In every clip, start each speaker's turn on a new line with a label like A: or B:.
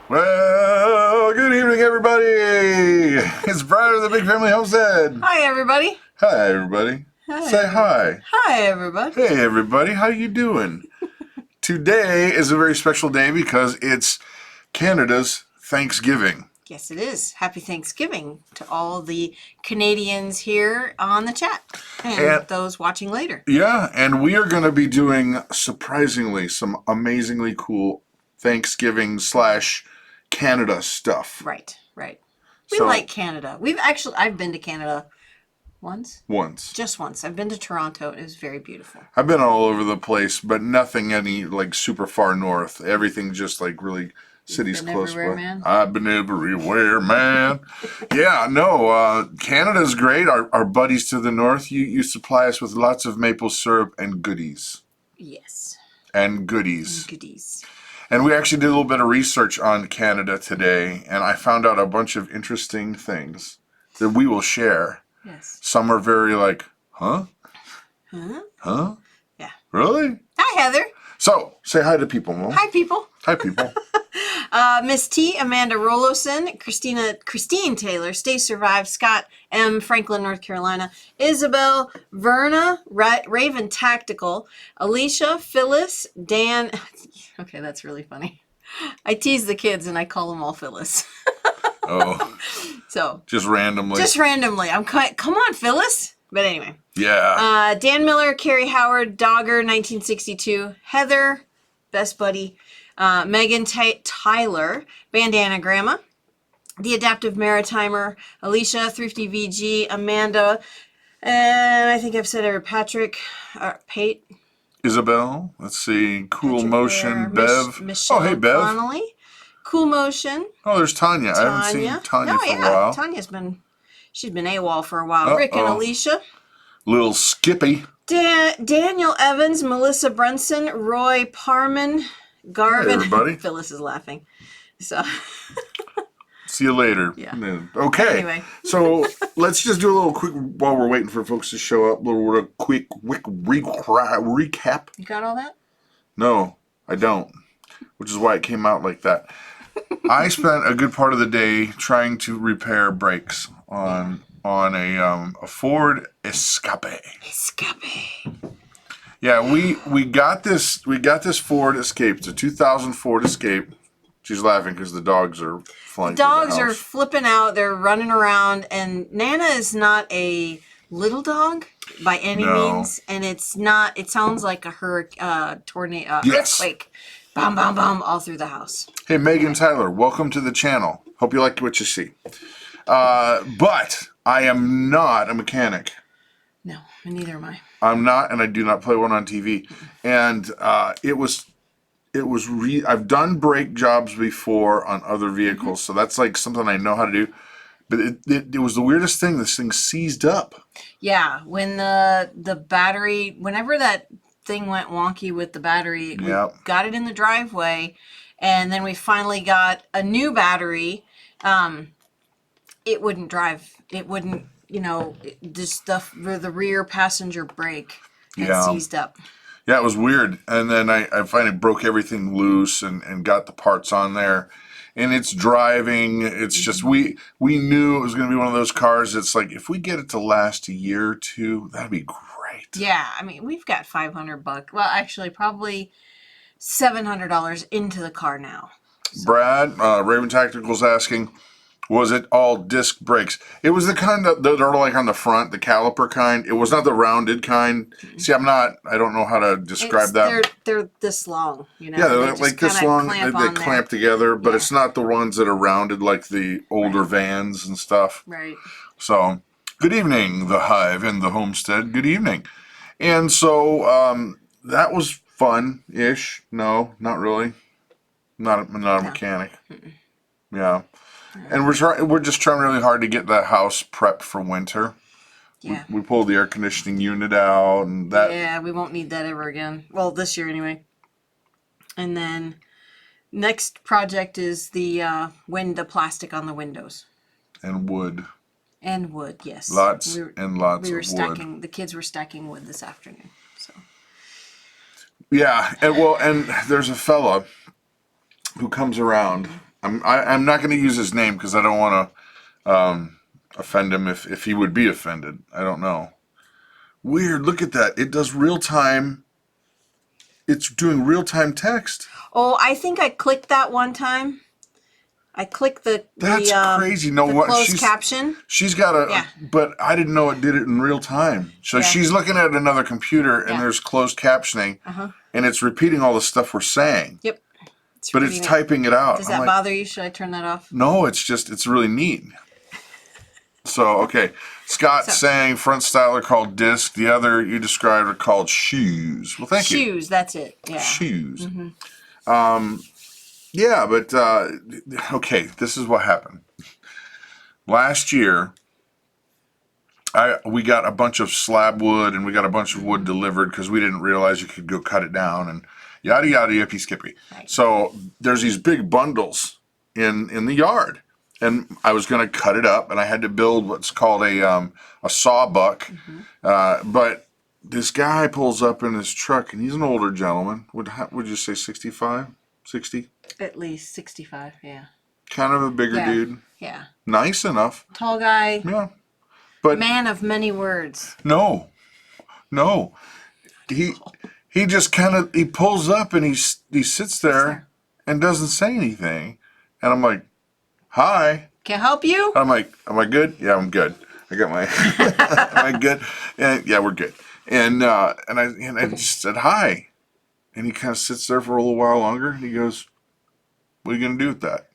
A: Well, good evening, everybody. It's Brad of the Big Family Homestead.
B: Hi, everybody.
A: Hi, everybody.
B: Hi.
A: Say hi.
B: Hi, everybody.
A: Hey, everybody. How you doing? Today is a very special day because it's Canada's Thanksgiving.
B: Yes, it is. Happy Thanksgiving to all the Canadians here on the chat and those watching later.
A: Yeah, and we are going to be doing, surprisingly, some amazingly cool Thanksgiving / Canada stuff.
B: Right. We like Canada. I've been to Canada once. Just once. I've been to Toronto. It was very beautiful.
A: I've been all over the place, but nothing any like super far north. Everything just like really cities close by. Man. I've been everywhere, man. Yeah, no, Canada's great. Our buddies to the north, you supply us with lots of maple syrup and goodies.
B: Yes.
A: And goodies. And we actually did a little bit of research on Canada today, and I found out a bunch of interesting things that we will share.
B: Yes.
A: Some are very like, huh?
B: Yeah.
A: Really?
B: Hi, Heather.
A: So, say hi to people, Mo.
B: Hi, people.
A: Hi, people.
B: Miss T, Amanda Roloson, Christine Taylor, Stay Survive, Scott M, Franklin, North Carolina, Isabel, Verna, Raven Tactical, Alicia, Phyllis, Dan. Okay, that's really funny. I tease the kids and I call them all Phyllis.
A: Oh.
B: So.
A: Just randomly.
B: I'm come on, Phyllis. But anyway.
A: Yeah.
B: Dan Miller, Carrie Howard, Dogger, 1962, Heather, best buddy. Megan Tyler, Bandana Grandma, The Adaptive Maritimer, Alicia, Thrifty VG, Amanda, and I think I've said her, Patrick, Pate.
A: Isabel, let's see, Cool
B: Patrick
A: Motion,
B: Bear,
A: Bev.
B: Michelle
A: Oh, hey, Bev.
B: Connolly, Cool Motion.
A: Oh, there's Tanya. I haven't seen Tanya for a while.
B: She's been AWOL for a while. Rick and Alicia.
A: Little Skippy.
B: Daniel Evans, Melissa Brunson, Roy Parman, Garvin.
A: Hey, everybody.
B: Phyllis is laughing. So.
A: See you later.
B: Yeah.
A: Okay.
B: Anyway.
A: So let's just do a little quick, while we're waiting for folks to show up, little quick recap.
B: You got all that?
A: No, I don't. Which is why it came out like that. I spent a good part of the day trying to repair brakes on a Ford Escape. Yeah, we got this Ford Escape. It's a 2000 Ford Escape. She's laughing because the dogs are flying.
B: The dogs are flipping out. They're running around, and Nana is not a little dog by any means, and it's not. It sounds like a tornado, earthquake, bam, bam, bam, all through the house.
A: Hey, Megan Tyler, welcome to the channel. Hope you like what you see. But I am not a mechanic.
B: No, and neither am I.
A: I'm not, and I do not play one on TV. And I've done brake jobs before on other vehicles, so that's like something I know how to do. But it was the weirdest thing. This thing seized up.
B: Yeah, when the battery, whenever that thing went wonky with the battery, we got it in the driveway, and then we finally got a new battery. It wouldn't drive. It wouldn't. Just the rear passenger brake had seized up.
A: Yeah, it was weird. And then I finally broke everything loose and got the parts on there. And it's driving. It's just, we knew it was going to be one of those cars that's like, if we get it to last a year or two, that'd be great.
B: Yeah, I mean, we've got $500. Well, actually, probably $700 into the car now. So.
A: Brad, Raven Tactical's asking, was it all disc brakes? It was the kind that are like on the front, the caliper kind. It was not the rounded kind. See, I don't know how to describe that.
B: They're this long,
A: Yeah, they're like this long. They clamp together, but it's not the ones that are rounded like the older vans and stuff.
B: Right.
A: So, good evening, the Hive and the Homestead. Good evening. And so that was fun-ish. No, not really. Not a mechanic. Yeah. And we're just trying really hard to get that house prepped for winter. Yeah. We pulled the air conditioning unit out and that.
B: Yeah, we won't need that ever again. Well, this year anyway. And then next project is the plastic on the windows.
A: And wood.
B: And wood, yes.
A: Lots of wood.
B: The kids were stacking wood this afternoon. So.
A: Yeah, and there's a fella who comes around I'm not going to use his name because I don't want to offend him if he would be offended. I don't know. Weird. Look at that. It does real time. It's doing real time text.
B: Oh, I think I clicked that one time. I clicked
A: That's crazy. No,
B: the closed caption.
A: She's got but I didn't know it did it in real time. So she's looking at another computer and there's closed captioning, and it's repeating all the stuff we're saying.
B: Yep.
A: But it's typing it out.
B: Does that bother you? Should I turn that off?
A: No, it's really neat. So, okay. Scott's saying front style are called disc. The other you described are called shoes. Well, thank you.
B: Shoes, that's it. Yeah.
A: Shoes. Yeah, but, okay, this is what happened. Last year, we got a bunch of slab wood and we got a bunch of wood delivered because we didn't realize you could go cut it down and yada, yada, yippee, skippy. Right. So there's these big bundles in the yard. And I was going to cut it up, and I had to build what's called a sawbuck. But this guy pulls up in his truck, and he's an older gentleman. Would you say 65, 60?
B: At least 65, yeah.
A: Kind of a bigger dude.
B: Yeah.
A: Nice enough.
B: Tall guy.
A: Yeah. But
B: man of many words.
A: No. He just he pulls up, and he sits there and doesn't say anything. And I'm like, hi.
B: Can I help you?
A: I'm like, am I good? Yeah, I'm good. I got my. Am I good? And yeah, we're good. And I just said hi, and he kind of sits there for a little while longer, and he goes, "What are you gonna do with that?"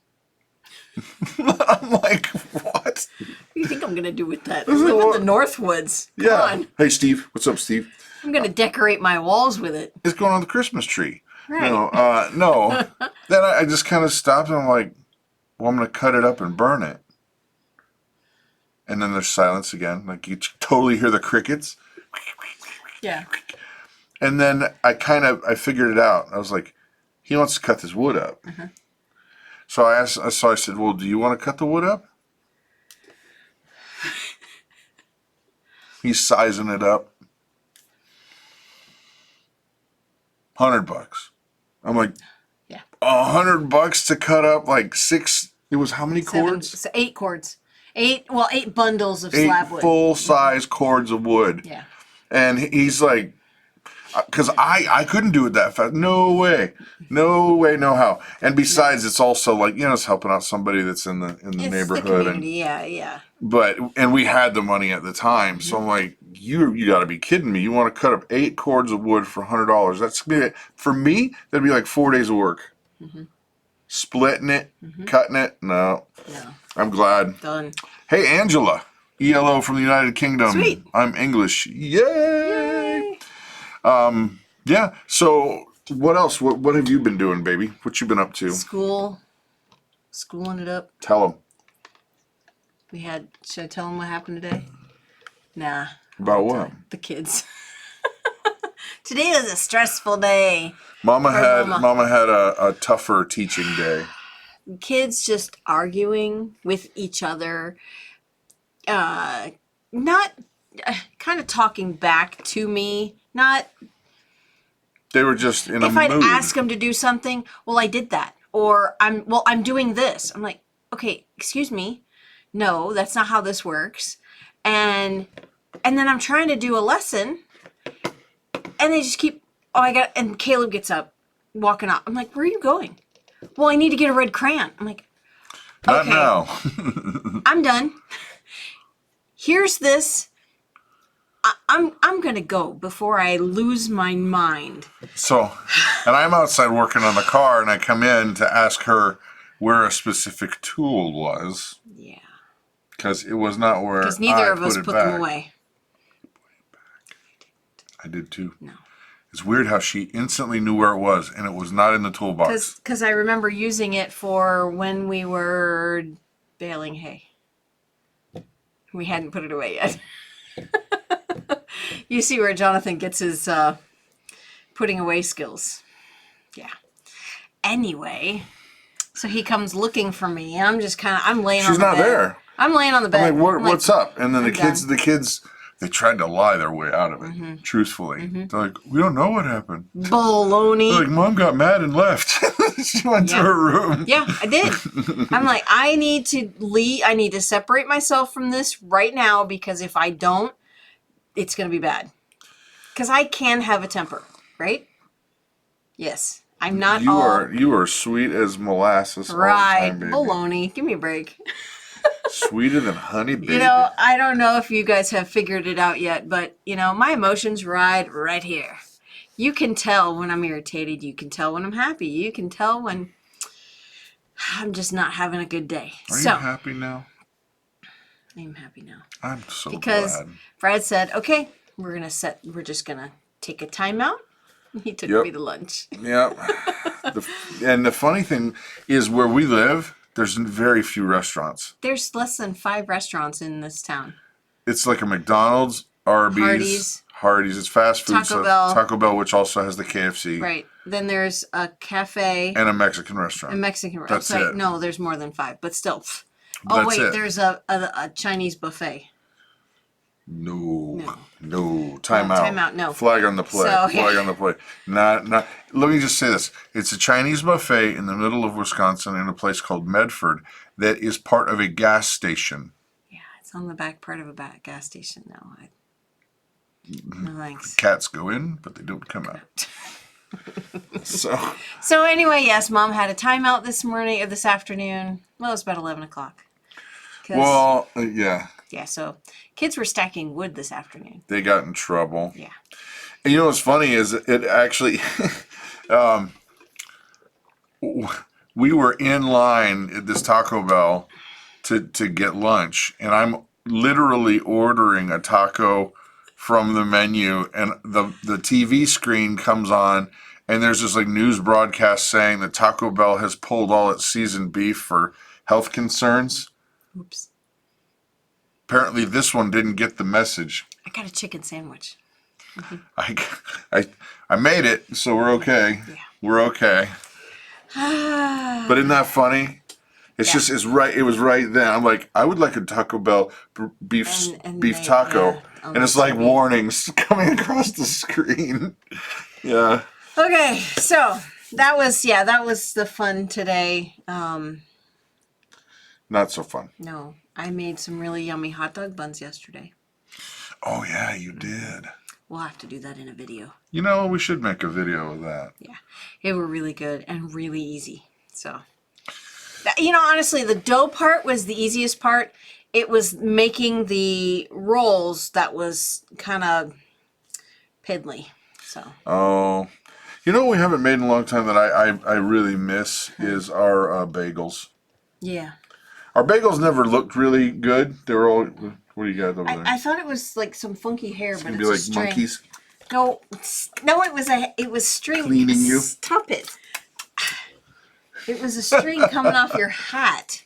A: I'm like, what?
B: What do you think I'm gonna do with that? I live in the Northwoods. Come on.
A: Hey, Steve. What's up, Steve?
B: I'm gonna decorate my walls with it.
A: It's going on the Christmas tree.
B: Right.
A: No. Then I just kind of stopped, and I'm like, well, I'm going to cut it up and burn it. And then there's silence again. Like you totally hear the crickets.
B: Yeah.
A: And then I figured it out. I was like, he wants to cut this wood up. So I said, well, do you want to cut the wood up? He's sizing it up. $100. I'm like, yeah. $100 to cut up like 6. It was how many cords?
B: 8 cords. 8 bundles of slab wood.
A: 8 full-size cords of wood.
B: Yeah.
A: And he's like, because I couldn't do it that fast. No way, no how. And besides, it's also like, it's helping out somebody that's in the neighborhood.
B: The community, yeah.
A: And we had the money at the time, so I'm like, you got to be kidding me. You want to cut up 8 cords of wood for $100? That's for me. That'd be like 4 days of work. Splitting it, cutting it. No. I'm glad.
B: Done.
A: Hey, Angela, ELO from the United Kingdom.
B: Sweet.
A: I'm English. Yay! Yeah. So, what else? What have you been doing, baby? What you been up to?
B: Schooling it up.
A: Tell them.
B: Should I tell them what happened today? Nah.
A: About what?
B: The kids. Today was a stressful day.
A: Mama had a tougher teaching day.
B: Kids just arguing with each other, not kind of talking back to me. Not.
A: They were just in a mood.
B: If I'd ask them to do something, well, I did that, or I'm doing this. I'm like, okay, excuse me, no, that's not how this works, and then I'm trying to do a lesson, and they just keep. And Caleb gets up, walking off. I'm like, where are you going? Well, I need to get a red crayon. I'm like, okay.
A: Not now.
B: I'm done. Here's this. I'm gonna go before I lose my mind.
A: So, and I'm outside working on the car, and I come in to ask her where a specific tool was.
B: Yeah.
A: Because it was not where.
B: Because neither of us put them away.
A: I did too.
B: No.
A: It's weird how she instantly knew where it was, and it was not in the toolbox.
B: Because I remember using it for when we were baling hay. We hadn't put it away yet. You see where Jonathan gets his putting away skills. Yeah. Anyway, so he comes looking for me, and I'm just I'm laying on the bed.
A: She's not there.
B: I'm laying on the bed.
A: I'm like, what's up? And then the kids They tried to lie their way out of it, truthfully. They're like, we don't know what happened.
B: Baloney.
A: They're like, Mom got mad and left. She went to her room.
B: Yeah, I did. I'm like, I need to leave. I need to separate myself from this right now, because if I don't, it's going to be bad. Because I can have a temper, right? Yes. I'm not
A: You are sweet as molasses all the time, baby.
B: Baloney. Give me a break.
A: Sweeter than honey, baby.
B: You know, I don't know if you guys have figured it out yet, but, you know, my emotions ride right here. You can tell when I'm irritated. You can tell when I'm happy. You can tell when I'm just not having a good day.
A: Are you happy now?
B: I'm happy now.
A: I'm so
B: because
A: glad.
B: Brad said, okay, we're just going to take a timeout. He took me to lunch.
A: Yep. And the funny thing is, where we live, there's very few restaurants.
B: There's less than 5 restaurants in this town.
A: It's like a McDonald's, Arby's, Hardee's. It's fast food. Taco Bell, which also has the KFC.
B: Right. Then there's a cafe.
A: And a Mexican restaurant. That's it.
B: No, there's more than 5, but still. There's a Chinese buffet.
A: No. Time out.
B: No.
A: Flag on the play. Flag on the play. Not. Let me just say this. It's a Chinese buffet in the middle of Wisconsin in a place called Medford that is part of a gas station.
B: Yeah, it's on the back part of a gas station now. No thanks.
A: Cats go in, but they don't come out.
B: So anyway, yes, Mom had a timeout this afternoon. Well, it was about 11 o'clock.
A: Yeah.
B: Yeah, so kids were stacking wood this afternoon.
A: They got in trouble.
B: Yeah.
A: And you know what's funny is it actually, we were in line at this Taco Bell to get lunch, and I'm literally ordering a taco from the menu, and the TV screen comes on, and there's this like news broadcast saying that Taco Bell has pulled all its seasoned beef for health concerns.
B: Oops.
A: Apparently this one didn't get the message.
B: I got a chicken sandwich.
A: I made it, so we're okay.
B: Yeah.
A: We're okay. But isn't that funny? It's right. It was right then. I'm like, I would like a Taco Bell beef taco, and it's like warnings coming across the screen. Yeah.
B: Okay, so that was the fun today.
A: Not so fun.
B: No, I made some really yummy hot dog buns yesterday.
A: Oh yeah, you did.
B: We'll have to do that in a video.
A: You know, we should make a video of that.
B: Yeah, they were really good and really easy. So, you know, honestly, the dough part was the easiest part. It was making the rolls that was kind of piddly. So.
A: Oh, you know what we haven't made in a long time that I really miss is our bagels.
B: Yeah.
A: Our bagels never looked really good. They were all. What do you got over there?
B: I thought it was like some funky hair, but it's
A: be
B: like
A: string. Monkeys.
B: No, it was string.
A: Cleaning you.
B: Stop it. It was a string coming off your hat.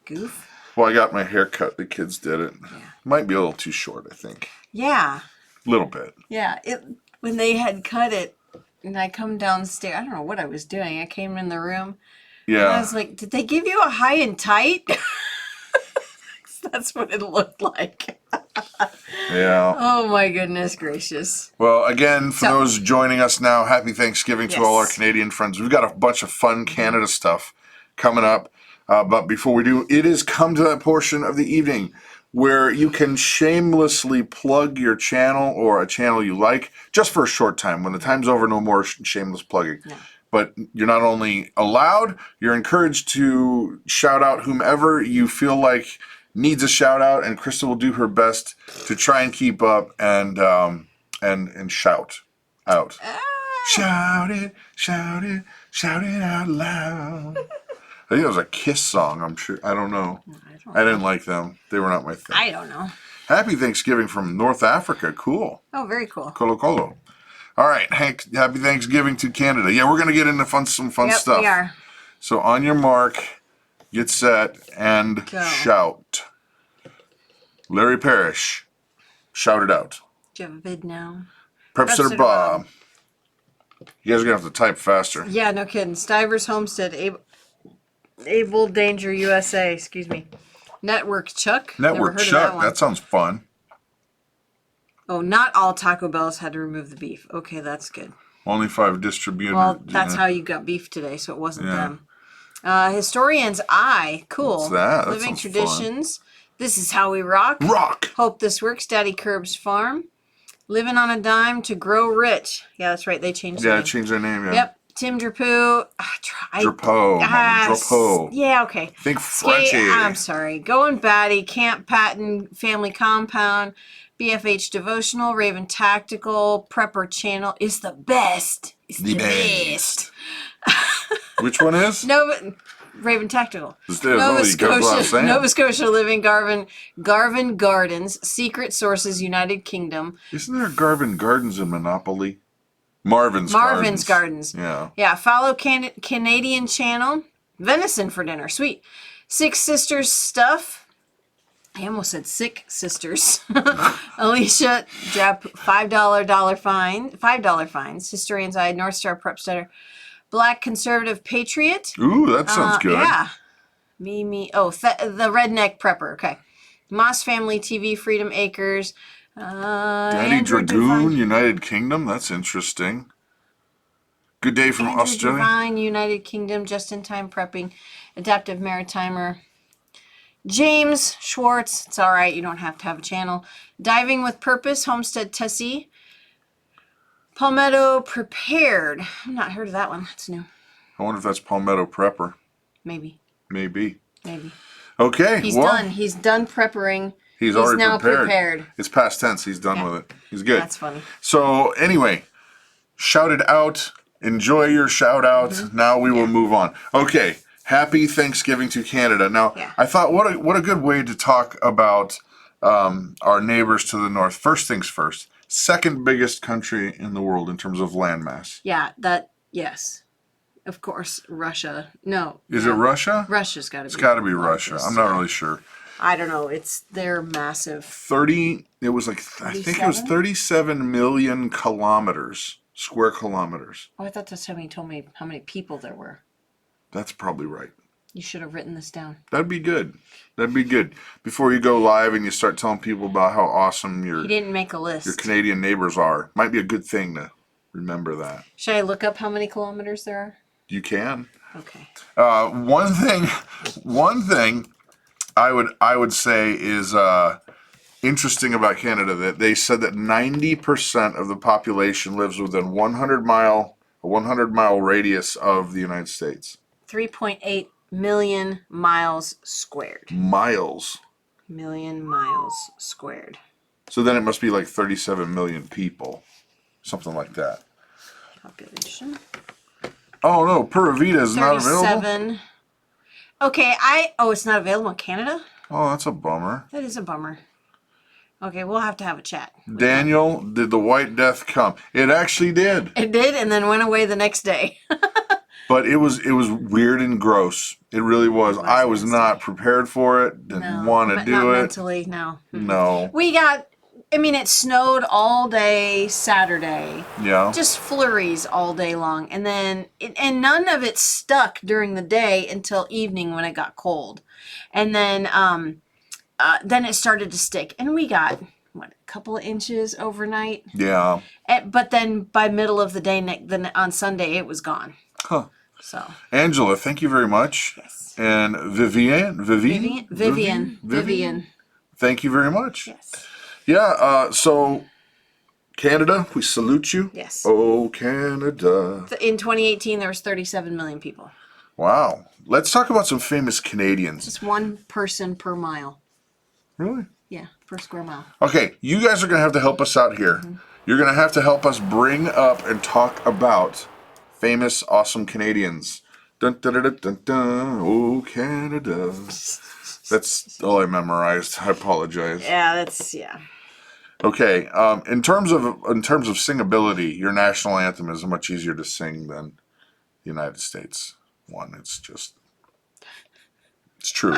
B: Goof.
A: Well, I got my hair cut. The kids did it.
B: Yeah.
A: Might be a little too short, I think.
B: Yeah.
A: A little bit.
B: Yeah. When they had cut it, and I come downstairs, I don't know what I was doing. I came in the room.
A: Yeah.
B: And I was like, did they give you a high and tight? That's what it looked like.
A: Yeah.
B: Oh my goodness gracious.
A: Well, again, for those joining us now, happy Thanksgiving to all our Canadian friends. We've got a bunch of fun Canada stuff coming up. But before we do, it has come to that portion of the evening where you can shamelessly plug your channel or a channel you like just for a short time. When the time's over, no more shameless plugging. No. But you're not only allowed, you're encouraged to shout out whomever you feel like needs a shout out, and Christa will do her best to try and keep up and shout out. Shout it, shout it, shout it out loud. I think it was a Kiss song, I'm sure. I don't know. I didn't like them. They were not my thing.
B: I don't know.
A: Happy Thanksgiving from North Africa. Cool.
B: Oh, very cool.
A: Colo Colo. All right, Hank, happy Thanksgiving to Canada. Yeah, we're going to get into some fun stuff.
B: We are.
A: So on your mark, get set, and shout. Larry Parrish, shout it out.
B: Do you have a vid now?
A: Prepster Bob. You guys are going to have to type faster.
B: Yeah, no kidding. Stivers Homestead, Able Danger USA, excuse me. Network Chuck.
A: Network Chuck, that sounds fun.
B: Oh, not all Taco Bells had to remove the beef. Okay, that's good.
A: Only 5 distributors.
B: Well, that's how you got beef today, so it wasn't
A: Yeah.
B: them. Historian's Eye. Cool.
A: What's that? That
B: Living
A: sounds
B: traditions. Fun. This is how we rock.
A: Rock.
B: Hope this works. Daddy Curb's Farm. Living on a Dime to Grow Rich. Yeah, that's right. They changed their name.
A: Changed their name, yeah.
B: Yep. Tim Drapeau.
A: Drapeau.
B: Yeah, okay.
A: Think Frenchy.
B: I'm sorry. Going Batty. Camp Patton. Family Compound. BFH Devotional. Raven Tactical. Prepper Channel is the best. It's the best.
A: Which one is?
B: Raven Tactical.
A: Nova
B: Scotia Living. Garvin Gardens. Secret Sources United Kingdom.
A: Isn't there Garvin Gardens in Monopoly? Marvin's
B: Gardens.
A: Yeah.
B: Yeah. Follow Canadian Channel. Venison for dinner. Sweet. Six Sisters Stuff. I almost said Sick Sisters. Alicia Drap $5 fines. Historian's Eye. North Star Prep Stutter. Black Conservative Patriot.
A: Ooh, that sounds good.
B: Yeah. The Redneck Prepper. Okay. Moss Family TV. Freedom Acres.
A: Daddy
B: Andrew
A: Dragoon, United Kingdom. That's interesting. Good Day from
B: Andrew
A: Australia.
B: Devine, United Kingdom. Just in Time Prepping. Adaptive Maritimer. James Schwartz. It's all right. You don't have to have a channel. Diving with Purpose. Homestead Tessie. Palmetto Prepared. I've not heard of that one. That's new.
A: I wonder if that's Palmetto Prepper.
B: Maybe.
A: Okay.
B: He's done. He's done preppering.
A: He's already
B: now prepared.
A: It's past tense. He's done with it. He's good.
B: That's funny.
A: So anyway, shout it out. Enjoy your shout out. Now we will move on. Okay. Happy Thanksgiving to Canada. Now, I thought what a good way to talk about our neighbors to the north. First things first. Second biggest country in the world in terms of landmass.
B: Yeah, yes. Of course, Russia. No.
A: Is it Russia?
B: Russia's got to be.
A: It's got to be Russia. I'm not really sure.
B: I don't know. They're massive.
A: 37 million square kilometers.
B: Oh, I thought that's how you told me how many people there were.
A: That's probably right.
B: You should have written this down.
A: That'd be good. Before you go live and you start telling people about how awesome
B: He didn't make a list.
A: your Canadian neighbors are. Might be a good thing to remember that.
B: Should I look up how many kilometers there are?
A: You can.
B: Okay.
A: One thing I would say is interesting about Canada, that they said that 90% of the population lives within a 100 mile radius of the United States.
B: 3.8 million miles squared. Million miles squared.
A: So then it must be like 37 million people. Something like that.
B: Population.
A: Oh no, Pura Vida is not available?
B: 37. Okay, it's not available in Canada?
A: Oh, that's a bummer.
B: That is a bummer. Okay, we'll have to have a chat.
A: Daniel, did the White Death come? It actually did.
B: It did, and then went away the next day.
A: But it was weird and gross. It really was. I was not prepared for it. Didn't want to do it.
B: Mentally, no.
A: No.
B: It snowed all day Saturday.
A: Yeah.
B: Just flurries all day long. And then, and none of it stuck during the day until evening when it got cold. And then it started to stick. And we got, a couple of inches overnight?
A: Yeah.
B: But then by middle of the day, on Sunday, it was gone.
A: Huh.
B: So.
A: Angela, thank you very much.
B: Yes.
A: And Vivian. Thank you very much.
B: Yes.
A: Yeah, so Canada, we salute you.
B: Yes.
A: Oh, Canada.
B: In 2018, there was 37 million people.
A: Wow. Let's talk about some famous Canadians.
B: Just one person per mile.
A: Really?
B: Yeah, per square mile.
A: Okay, you guys are going to have to help us out here. You're going to have to help us bring up and talk about famous, awesome Canadians. Dun, dun, dun, dun, dun, dun. Oh, Canada. That's all I memorized. I apologize.
B: Yeah,
A: Okay. In terms of singability, your national anthem is much easier to sing than the United States one. It's true.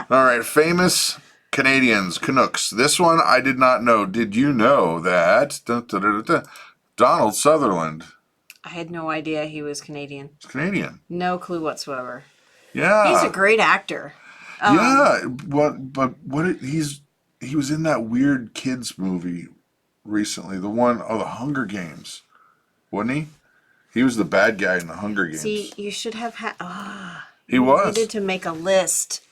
A: All right. Famous Canadians, Canucks. This one I did not know. Did you know that Donald Sutherland?
B: I had no idea he was Canadian.
A: He's Canadian.
B: No clue whatsoever.
A: Yeah.
B: He's a great actor.
A: He was in that weird kids movie recently. The one, the Hunger Games. Wasn't he? He was the bad guy in the Hunger Games.
B: See, you should have had...
A: he
B: you
A: was.
B: needed to make a list.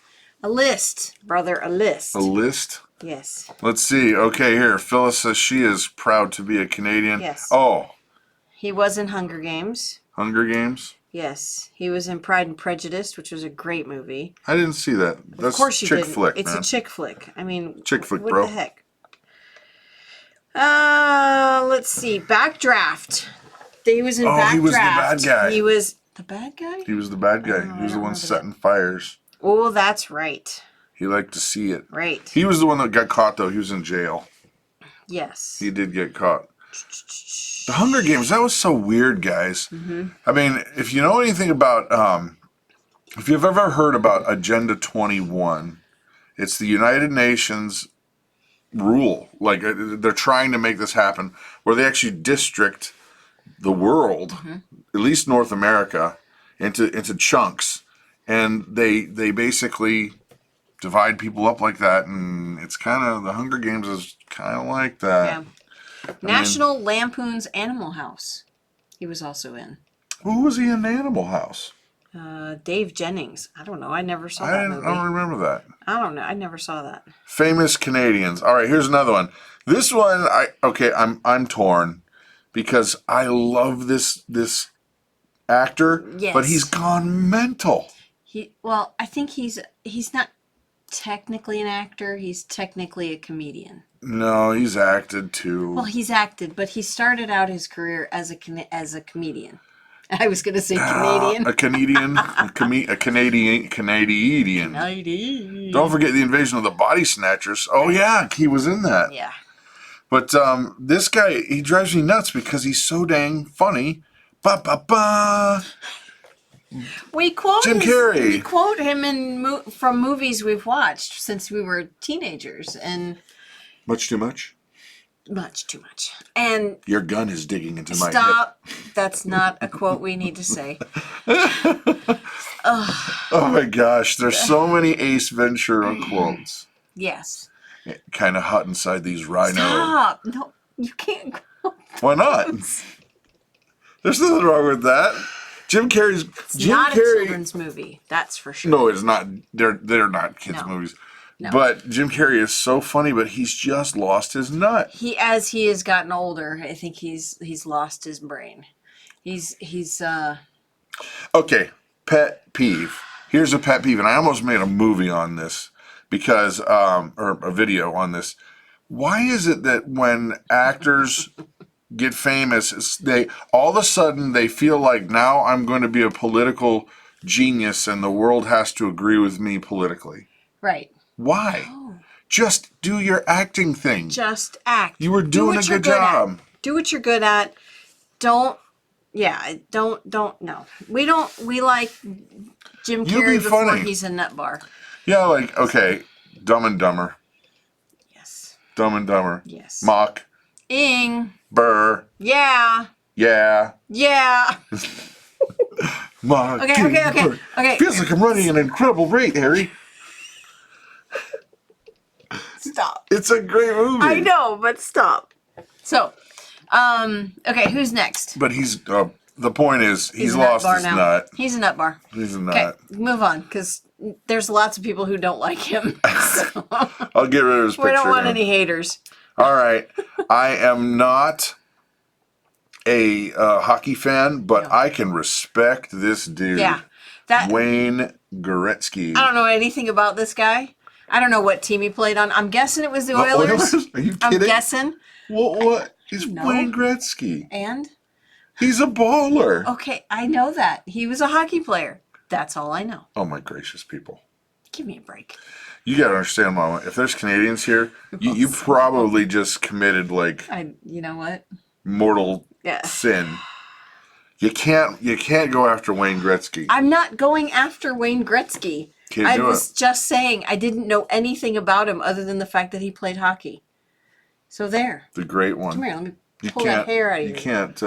B: A list, brother, a list.
A: A list?
B: Yes.
A: Let's see. Okay, here. Phyllis says she is proud to be a Canadian.
B: Yes.
A: Oh.
B: He was in Hunger Games.
A: Hunger Games?
B: Yes. He was in Pride and Prejudice, which was a great movie.
A: I didn't see that. That's
B: of course you
A: chick
B: didn't.
A: flick,
B: It's
A: man.
B: a chick flick. I mean,
A: chick flick,
B: what
A: bro.
B: the heck? Let's see. Backdraft. He was in Backdraft.
A: He was the bad guy.
B: He was the bad guy?
A: He was the bad guy. He was the one setting fires.
B: Oh, that's right.
A: He liked to see it.
B: Right.
A: He was the one that got caught, though. He was in jail.
B: Yes.
A: He did get caught. The Hunger Games, that was so weird, guys. Mm-hmm. I mean, if you know anything about, if you've ever heard about Agenda 21, it's the United Nations rule. Like, they're trying to make this happen, where they actually district the world, at least North America, into chunks. And they basically divide people up like that, and it's kind of, the Hunger Games is kind of like that.
B: Yeah. National Lampoon's Animal House. He was also in.
A: Who was he in Animal House?
B: Dave Jennings. I don't know. I never saw that movie.
A: I don't remember that.
B: I don't know. I never saw that.
A: Famous Canadians. All right, here's another one. This one, I'm torn because I love this actor,
B: yes.
A: But he's gone mental.
B: I think he's not technically an actor. He's technically a comedian.
A: No, he's acted too.
B: Well, he's acted, but he started out his career as a comedian. I was going to say Canadian.
A: A Canadian, a Canadian. Don't forget the Invasion of the Body Snatchers. Oh yeah, he was in that.
B: Yeah.
A: But this guy, he drives me nuts because he's so dang funny. Ba ba ba.
B: We quote
A: Jim Carrey.
B: We quote him from movies we've watched since we were teenagers, and
A: much too much.
B: Much too much. And
A: your gun is digging into my
B: stop. That's not a quote we need to say.
A: Oh my gosh, there's so many Ace Ventura quotes.
B: Yes.
A: Kind of hot inside these rhinos.
B: Stop. No, you can't go.
A: Why not? There's nothing wrong with that. Jim Carrey's
B: not a children's movie, that's for sure.
A: No, it's not. They're not kids' movies.
B: No.
A: But Jim Carrey is so funny, but he's just lost his nut.
B: As he has gotten older, I think he's lost his brain. He's
A: Okay, pet peeve. Here's a pet peeve, and I almost made a movie on this because or a video on this. Why is it that when actors get famous, they all of a sudden they feel like now I'm going to be a political genius and the world has to agree with me politically?
B: Right.
A: Why?
B: Oh.
A: Just do your acting thing.
B: Just act.
A: You were doing a good job.
B: Do what you're good at. Don't no. We like Jim Carrey before
A: funny.
B: He's a nut bar.
A: Yeah, like, okay, Dumb and Dumber.
B: Yes.
A: Dumb and Dumber.
B: Yes.
A: Mock.
B: Ing.
A: Burr.
B: Yeah.
A: Yeah.
B: Yeah.
A: Mock.
B: Okay.
A: Feels like I'm running at an incredible rate, Harry.
B: Stop.
A: It's a great movie.
B: I know, but stop. So, okay, who's next?
A: But he's, the point is, he's lost his nut.
B: He's a nut bar.
A: He's a nut.
B: Okay, move on, because there's lots of people who don't like him. So.
A: I'll get rid of his picture.
B: We don't want any haters.
A: All right. I am not a hockey fan, but no. I can respect this dude.
B: Yeah.
A: Wayne Gretzky.
B: I don't know anything about this guy. I don't know what team he played on. I'm guessing it was the Oilers.
A: Are you kidding?
B: I'm guessing.
A: What? He's Wayne Gretzky.
B: And?
A: He's a baller.
B: Okay, I know that. He was a hockey player. That's all I know.
A: Oh, my gracious people.
B: Give me a break.
A: You got to understand, Mama, if there's Canadians here, you probably just committed, like...
B: you know what?
A: Mortal sin. You can't go after Wayne Gretzky.
B: I'm not going after Wayne Gretzky. I was just saying I didn't know anything about him other than the fact that he pplayed hockey. So there.
A: The great one.
B: Come here, let me pull that hair out of you.
A: You can't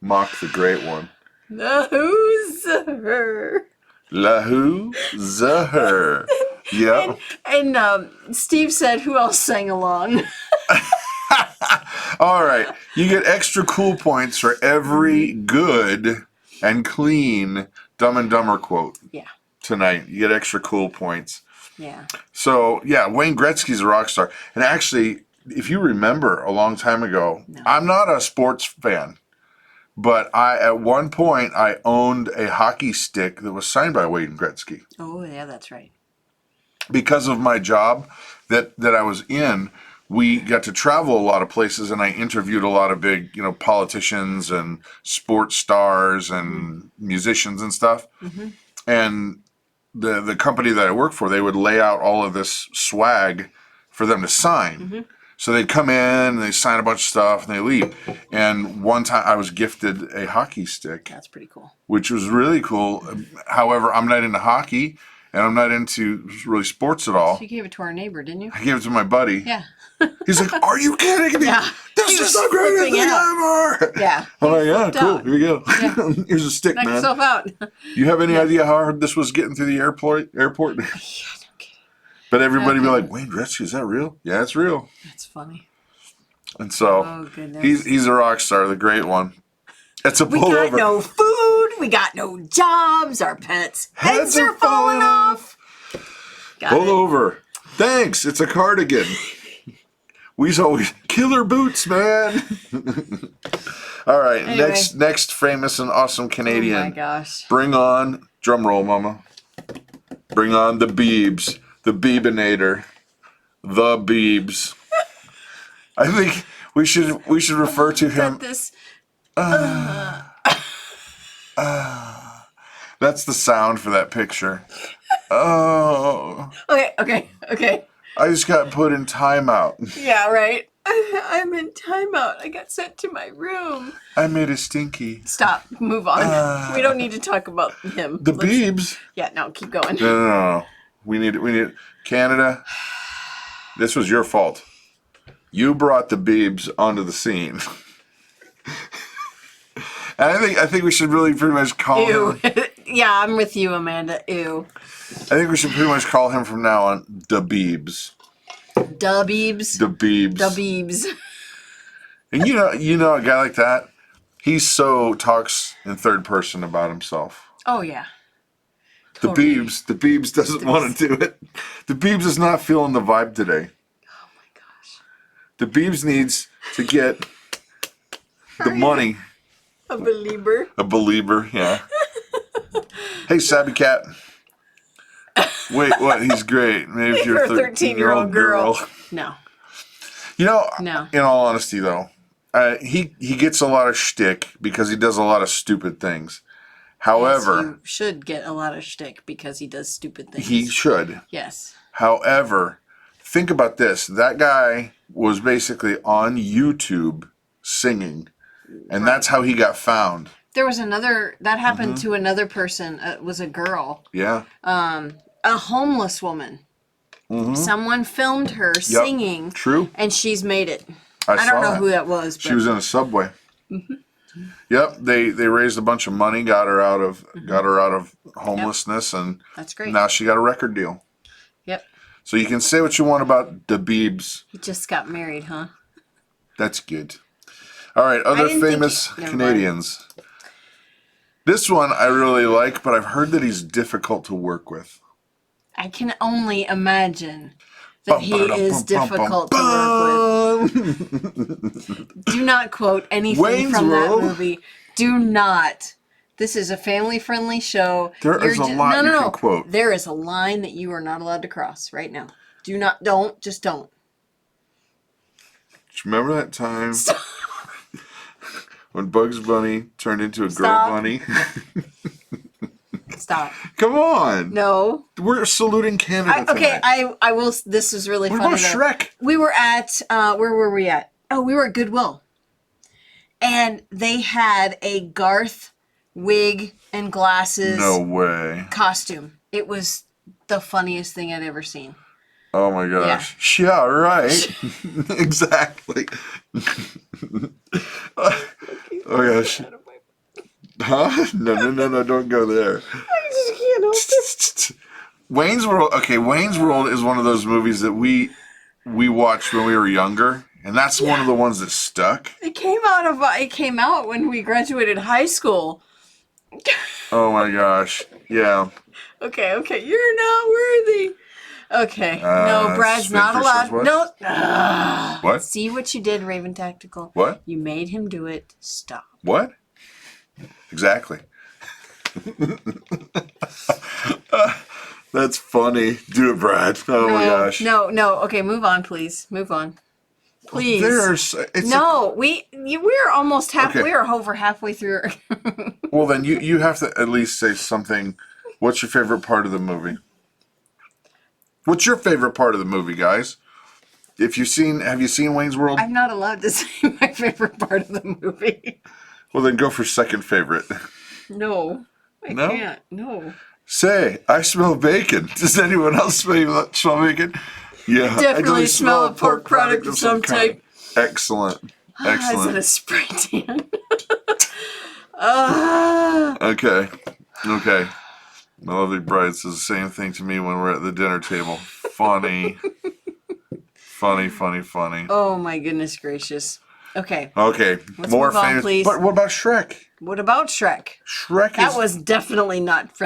A: mock the great one.
B: The who's her?
A: La who's her? Yep.
B: And Steve said, who else sang along?
A: All right. You get extra cool points for every good and clean Dumb and Dumber quote.
B: Yeah.
A: Tonight. You get extra cool points.
B: Yeah.
A: So, yeah, Wayne Gretzky's a rock star. And actually, if you remember a long time ago, I'm not a sports fan, but at one point, I owned a hockey stick that was signed by Wayne Gretzky.
B: Oh, yeah, that's right.
A: Because of my job that I was in, we got to travel a lot of places, and I interviewed a lot of big, politicians and sports stars and musicians and stuff. Mm-hmm. And the company that I worked for, they would lay out all of this swag for them to sign. Mm-hmm. So they'd come in and they sign a bunch of stuff and they leave. And one time I was gifted a hockey stick.
B: That's pretty cool. Which
A: was really cool. However, I'm not into hockey and I'm not into really sports at all.
B: So you gave it to our neighbor, didn't you?
A: I gave it to my buddy.
B: Yeah.
A: He's like, "Are you kidding me?
B: Yeah.
A: This is the greatest thing ever!"
B: Yeah.
A: I'm like, "Yeah, cool. Here you go.
B: Yeah.
A: Here's a stick,
B: Knock
A: man."
B: yourself out.
A: You have any idea how hard this was getting through the airport?
B: Yeah, no kidding.
A: But everybody be like, "Wayne Gretzky, is that real?" Yeah, it's real.
B: That's funny.
A: And so he's a rock star, the great one. It's a pullover.
B: We got no food. We got no jobs. Our pets' heads are falling off.
A: Pull over. Thanks. It's a cardigan. We's always killer boots, man. All right,
B: anyway.
A: next famous and awesome Canadian.
B: Oh my gosh!
A: Bring on, drum roll, mama. Bring on the Biebs, the Biebinator, the Biebs. I think we should refer to him. That's the sound for that picture. Oh.
B: Okay.
A: I just got put in timeout.
B: Yeah, right. I'm in timeout. I got sent to my room.
A: I made a stinky.
B: Stop. Move on. We don't need to talk about him.
A: The Biebs.
B: Yeah, no, keep going.
A: No. We need Canada. This was your fault. You brought the Biebs onto the scene. And I think we should really pretty much call him.
B: Yeah, I'm with you, Amanda. Ew.
A: I think we should pretty much call him from now on the Biebs.
B: Da Biebs.
A: The Biebs.
B: The Biebs.
A: And you know a guy like that, he so talks in third person about himself.
B: Oh yeah.
A: Totally. The Biebs doesn't want to do it. The Biebs is not feeling the vibe today.
B: Oh my gosh.
A: The Biebs needs to get the money.
B: A believer.
A: A believer, yeah. Hey, Sabby Cat. Wait, what? He's great. Maybe if you're a 13-year-old girl.
B: No.
A: In all honesty, though, he gets a lot of shtick because he does a lot of stupid things. However...
B: Yes, you should get a lot of shtick because he does stupid things.
A: He should.
B: Yes.
A: However, think about this. That guy was basically on YouTube singing, and that's how he got found.
B: There was that happened to another person. It was a girl.
A: Yeah.
B: A homeless woman. Mm-hmm. Someone filmed her singing.
A: True.
B: And she's made it.
A: I
B: don't know who that was.
A: She was in a subway. Mm-hmm. Yep. They raised a bunch of money, got her out of homelessness, and
B: that's great.
A: Now she got a record deal.
B: Yep.
A: So you can say what you want about the Biebs.
B: He just got married, huh?
A: That's good. All right, other famous Canadians. This one I really like, but I've heard that he's difficult to work with.
B: I can only imagine that he is difficult to work with. Do not quote anything from that movie. Do not. This is a family-friendly show.
A: There is a lot you can quote.
B: There is a line that you are not allowed to cross right now. Don't.
A: Remember that time when Bugs Bunny turned into a girl bunny?
B: Stop.
A: Come on.
B: No.
A: We're saluting Canada
B: okay,
A: tonight.
B: I will. This is really funny.
A: What about Shrek?
B: We were at, where were we at? Oh, we were at Goodwill. And they had a Garth wig and glasses.
A: No way.
B: Costume. It was the funniest thing I'd ever seen.
A: Oh my gosh. Yeah, right. Exactly. Oh gosh. Huh? No, don't go there.
B: I just can't help it.
A: Wayne's World. Okay, Wayne's World is one of those movies that we watched when we were younger, And that's one of the ones that stuck.
B: It came out when we graduated high school.
A: Oh my gosh. Yeah.
B: Okay, you're not worthy. Okay, no, Brad's not allowed. No.
A: What?
B: See what you did, Raven Tactical.
A: What?
B: You made him do it. Stop.
A: What? Exactly. That's funny. Do it, Brad. Oh my gosh.
B: No. Okay, move on, please. Move on. Please. We're almost half.
A: Okay.
B: We're over halfway through.
A: Well, then you have to at least say something. What's your favorite part of the movie? What's your favorite part of the movie, guys? Have you seen Wayne's World?
B: I'm not allowed to say my favorite part of the movie.
A: Well, then go for second favorite.
B: No, I can't. No.
A: Say, I smell bacon. Does anyone else smell bacon? Yeah.
B: Definitely smell a pork product of some type.
A: Excellent.
B: Is it a spray tan?
A: Okay. My lovely bride says the same thing to me when we're at the dinner table. Funny. Funny.
B: Oh my goodness gracious. Okay.
A: Let's
B: more move famous. On, please.
A: But what about Shrek?
B: What about Shrek?
A: That
B: was definitely not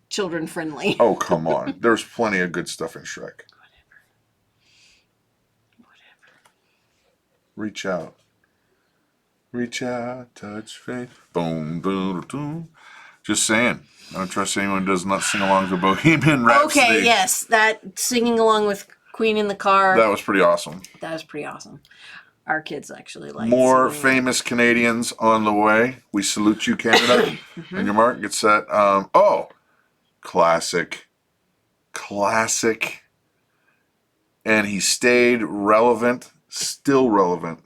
B: children friendly.
A: Oh, come on. There's plenty of good stuff in Shrek.
B: Whatever.
A: Reach out, touch faith. Boom, boom, boom. Just saying. I don't trust anyone who does not sing along to Bohemian Rhapsody.
B: Okay, yes. That singing along with Queen in the car.
A: That was pretty awesome.
B: Our kids actually like
A: more famous Canadians on the way. We salute you, Canada. On your mark, get set. Classic. And he stayed relevant, still relevant.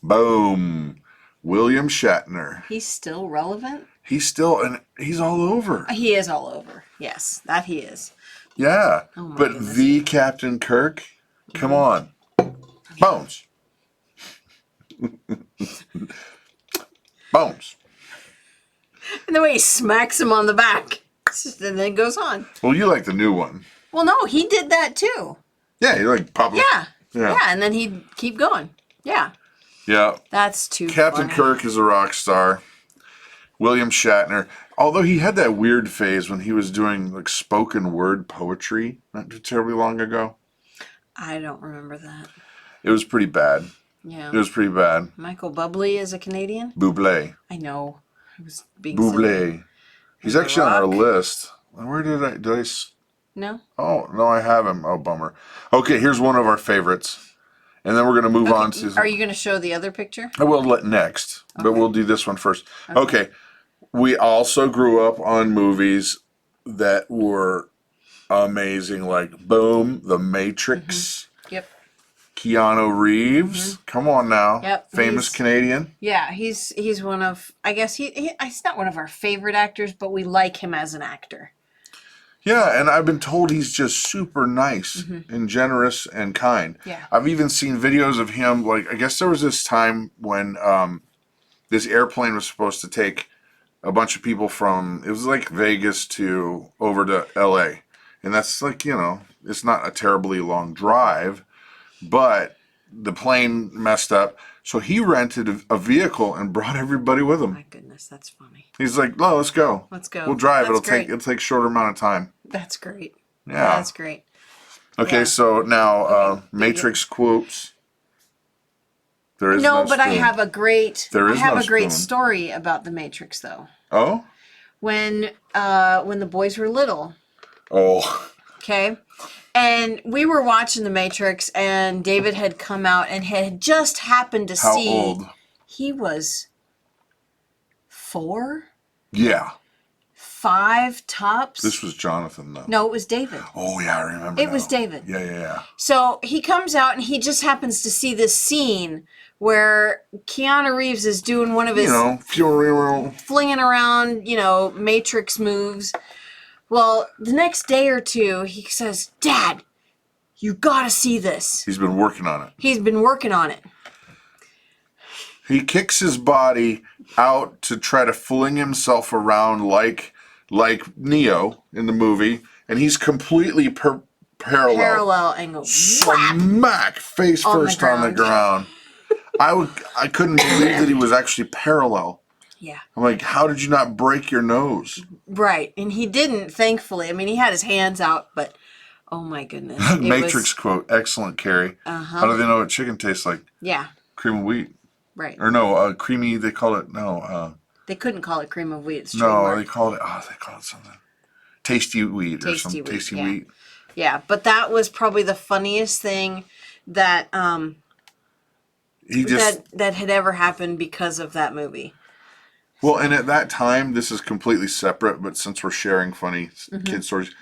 A: Boom. William Shatner.
B: He's still relevant?
A: He's all over.
B: He is all over. Yes, that he is.
A: Yeah. But goodness. The Captain Kirk, come on. Bones. Bones.
B: And the way he smacks him on the back. And then goes on.
A: Well, you like the new one.
B: Well, no, he did that too.
A: Yeah, he like pop him.
B: Yeah, and then he'd keep going. Yeah. That's too
A: Captain Kirk is a rock star. William Shatner, although he had that weird phase when he was doing like spoken word poetry not too terribly long ago.
B: I don't remember that.
A: It was pretty bad.
B: Yeah.
A: It was pretty bad.
B: Michael Bublé is a Canadian?
A: Bublé.
B: I know. I was being
A: Bublé.
B: silly.
A: He's actually on our list. Where did I
B: No?
A: Oh, no, I have him. Oh, bummer. Okay, here's one of our favorites. And then we're going to move on to...
B: Are you going to show the other picture?
A: I will next, but we'll do this one first. Okay. We also grew up on movies that were amazing, like Boom, The Matrix.
B: Yep.
A: Keanu Reeves. Come on now.
B: Yep.
A: Famous Canadian.
B: Yeah, he's one of... I guess he's not one of our favorite actors, but we like him as an actor.
A: Yeah, and I've been told he's just super nice and generous and kind.
B: Yeah.
A: I've even seen videos of him, like, I guess there was this time when this airplane was supposed to take a bunch of people from, it was like Vegas over to LA. And that's like, it's not a terribly long drive, but the plane messed up. So he rented a vehicle and brought everybody with him.
B: My goodness, that's funny.
A: He's like, "No, let's go. We'll drive. It'll take a shorter amount of time."
B: That's great.
A: Yeah,
B: that's great.
A: Okay, so now Matrix quotes. There is no
B: but spoon. I have a great
A: spoon.
B: story about the Matrix though.
A: Oh?
B: When the boys were little.
A: Oh.
B: Okay. And we were watching The Matrix, and David had come out and had just happened to see.
A: How old?
B: He was 4?
A: Yeah.
B: 5 tops.
A: This was Jonathan, though.
B: No, it was David.
A: Oh, yeah, I remember.
B: It was David.
A: Yeah.
B: So he comes out, and he just happens to see this scene where Keanu Reeves is doing one of his... flinging around, Matrix moves. Well, the next day or two, he says, "Dad, you gotta see this."
A: He's been working on it. He kicks his body out to try to fling himself around like Neo in the movie, and he's completely
B: parallel and go whack
A: smack face
B: on the
A: first on the ground. I couldn't believe that he was actually parallel.
B: Yeah.
A: I'm like, how did you not break your nose?
B: Right. And he didn't, thankfully. I mean, he had his hands out, but oh my goodness.
A: Matrix quote. Excellent, Carrie. How do they know what chicken tastes like?
B: Yeah.
A: Cream of wheat.
B: Right.
A: Or no, creamy, they call it, no.
B: They couldn't call it cream of wheat. It's
A: No,
B: trademark.
A: they called it something. Tasty wheat or some tasty wheat.
B: Yeah, but that was probably the funniest thing that that had ever happened because of that movie.
A: Well, and at that time, this is completely separate, but since we're sharing funny kid stories,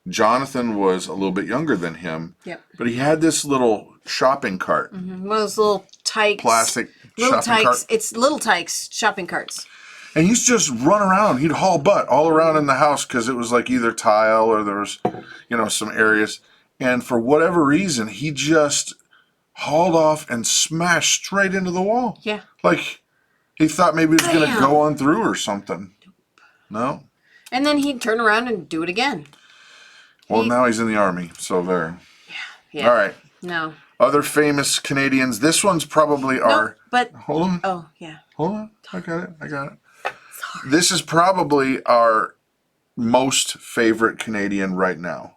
A: Jonathan was a little bit younger than him.
B: Yep.
A: But he had this little shopping cart.
B: One of those little Tykes.
A: Plastic
B: little
A: shopping cart.
B: It's little Tykes shopping carts.
A: And he used to just run around. He'd haul butt all around in the house because it was like either tile or there was, some areas. And for whatever reason, he just hauled off and smashed straight into the wall.
B: Yeah.
A: Like he thought maybe it was going to go on through or something. No.
B: And then he'd turn around and do it again.
A: Well, now he's in the Army, so there.
B: Yeah.
A: All right.
B: No.
A: Other famous Canadians. This one's probably our...
B: But...
A: Hold on.
B: Oh, yeah.
A: Hold on. I got it. Sorry. This is probably our most favorite Canadian right now.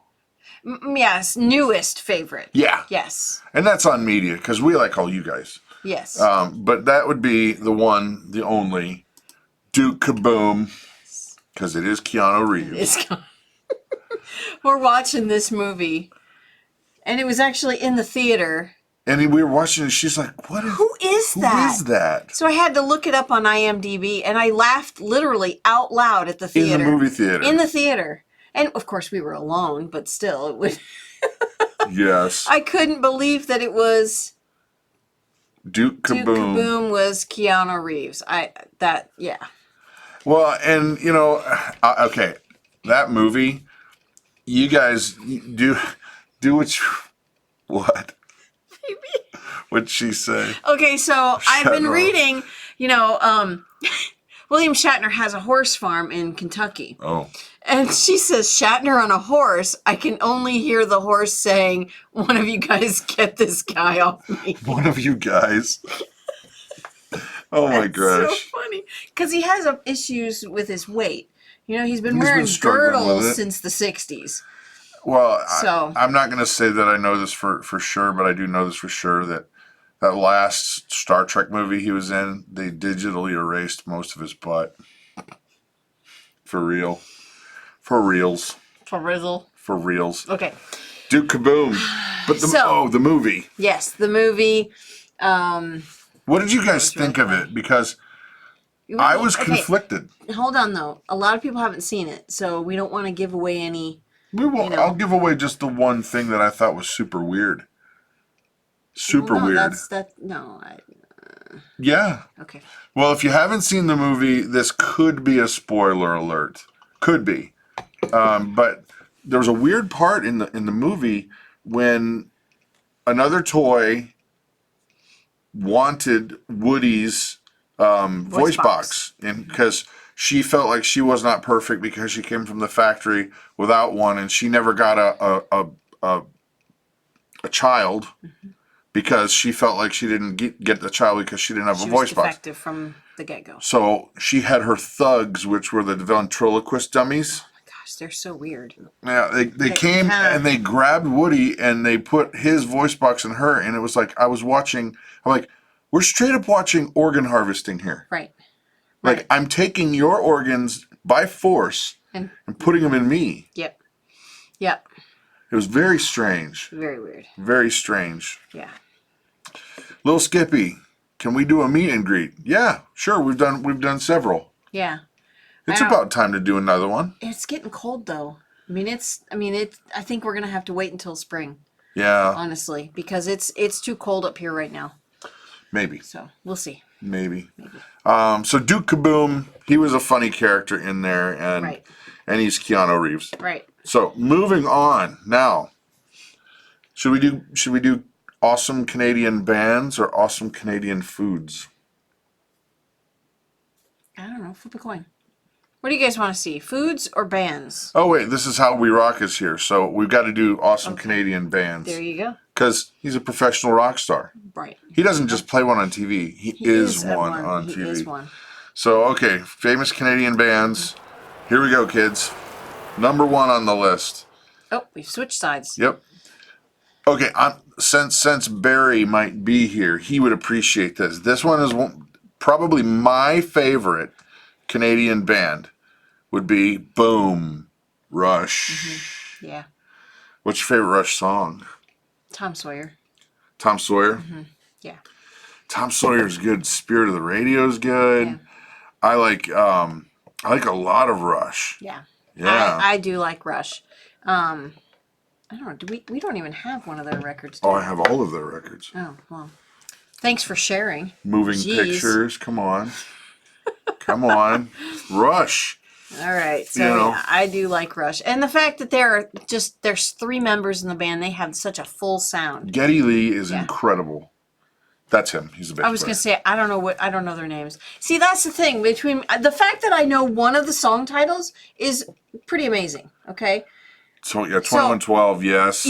B: Yes. Newest favorite.
A: Yeah.
B: Yes.
A: And that's on media, because we like all you guys.
B: Yes.
A: But that would be the one, the only, Duke Kaboom, because it is Keanu Reeves.
B: We're watching this movie, and it was actually in the theater.
A: And we were watching it, she's like, who is that? Who is that?
B: So I had to look it up on IMDb, and I laughed literally out loud at the theater.
A: In the movie theater.
B: In the theater. And, of course, we were alone, but still, it was...
A: Yes.
B: I couldn't believe that it was...
A: Duke Kaboom.
B: Duke Kaboom was Keanu Reeves. Yeah.
A: Well, and, okay, that movie, you guys do what you... What? What'd she say?
B: Okay, so I've been reading, William Shatner has a horse farm in Kentucky.
A: Oh.
B: And she says, Shatner on a horse. I can only hear the horse saying, one of you guys get this guy off me.
A: One of you guys. Oh my gosh.
B: So funny. Because he has issues with his weight. He's been wearing girdles since the 60s.
A: Well, I'm not going to say that I know this for sure, but I do know this for sure that last Star Trek movie he was in, they digitally erased most of his butt. For real. For reals.
B: For rizzle.
A: For reals.
B: Okay.
A: Duke Kaboom. But the movie.
B: Yes, the movie.
A: What did you guys think of it? Because I was conflicted.
B: Hold on, though. A lot of people haven't seen it, so we don't want to give away any...
A: We won't. I'll give away just the one thing that I thought was super weird. Weird. Yeah.
B: Okay.
A: Well, if you haven't seen the movie, this could be a spoiler alert. Could be. But there was a weird part in the movie when another toy wanted Woody's voice box, and because she felt like she was not perfect because she came from the factory without one, and she never got a child because she felt like she didn't get the child because she didn't have a voice box. She was
B: defective from the get-go.
A: So she had her thugs, which were the ventriloquist dummies.
B: Oh my gosh, they're so weird.
A: Yeah, they came and they grabbed Woody and they put his voice box in her, and it was like I'm like, we're straight up watching organ harvesting here.
B: Right.
A: Like, I'm taking your organs by force and putting them in me.
B: Yep.
A: It was very strange.
B: Very weird.
A: Very strange.
B: Yeah.
A: Little Skippy, can we do a meet and greet? Yeah, sure. We've done several.
B: Yeah.
A: It's about time to do another one.
B: It's getting cold though. I think we're gonna have to wait until spring.
A: Yeah.
B: Honestly, because it's too cold up here right now.
A: Maybe.
B: So we'll see.
A: Maybe. So Duke Kaboom, he was a funny character in there, and he's Keanu Reeves.
B: Right.
A: So moving on now. Should we do awesome Canadian bands or awesome Canadian foods?
B: I don't know. Flip a coin. What do you guys want to see? Foods or bands?
A: Oh, wait. This is how we rock is here. So we've got to do awesome Canadian bands.
B: There you go.
A: Because he's a professional rock star.
B: Right.
A: He doesn't just play one on TV. He is one on TV.
B: He is one.
A: So, okay. Famous Canadian bands. Here we go, kids. Number 1 on the list.
B: Oh, we've switched sides.
A: Yep. Okay, since Barry might be here, he would appreciate this. This one is probably my favorite Canadian band. Would be Boom, Rush.
B: Mm-hmm. Yeah.
A: What's your favorite Rush song?
B: Tom Sawyer.
A: Tom Sawyer?
B: Mm-hmm. Yeah.
A: Tom Sawyer's good. Spirit of the Radio's good.
B: Yeah.
A: I like a lot of Rush.
B: Yeah.
A: Yeah.
B: I do like Rush. I don't know. We don't even have one of their records. Do
A: Oh,
B: we?
A: I have all of their records.
B: Oh, well. Thanks for sharing.
A: Moving
B: Jeez.
A: Pictures. Come on. Come on. Rush.
B: All right. So I do like Rush. And the fact that there's 3 members in the band, they have such a full sound.
A: Geddy Lee is incredible. That's him. He's the best.
B: I was going to say, I don't know their names. See, that's the thing. Between the fact that I know one of the song titles is pretty amazing. Okay.
A: So, yeah, 2112, yes.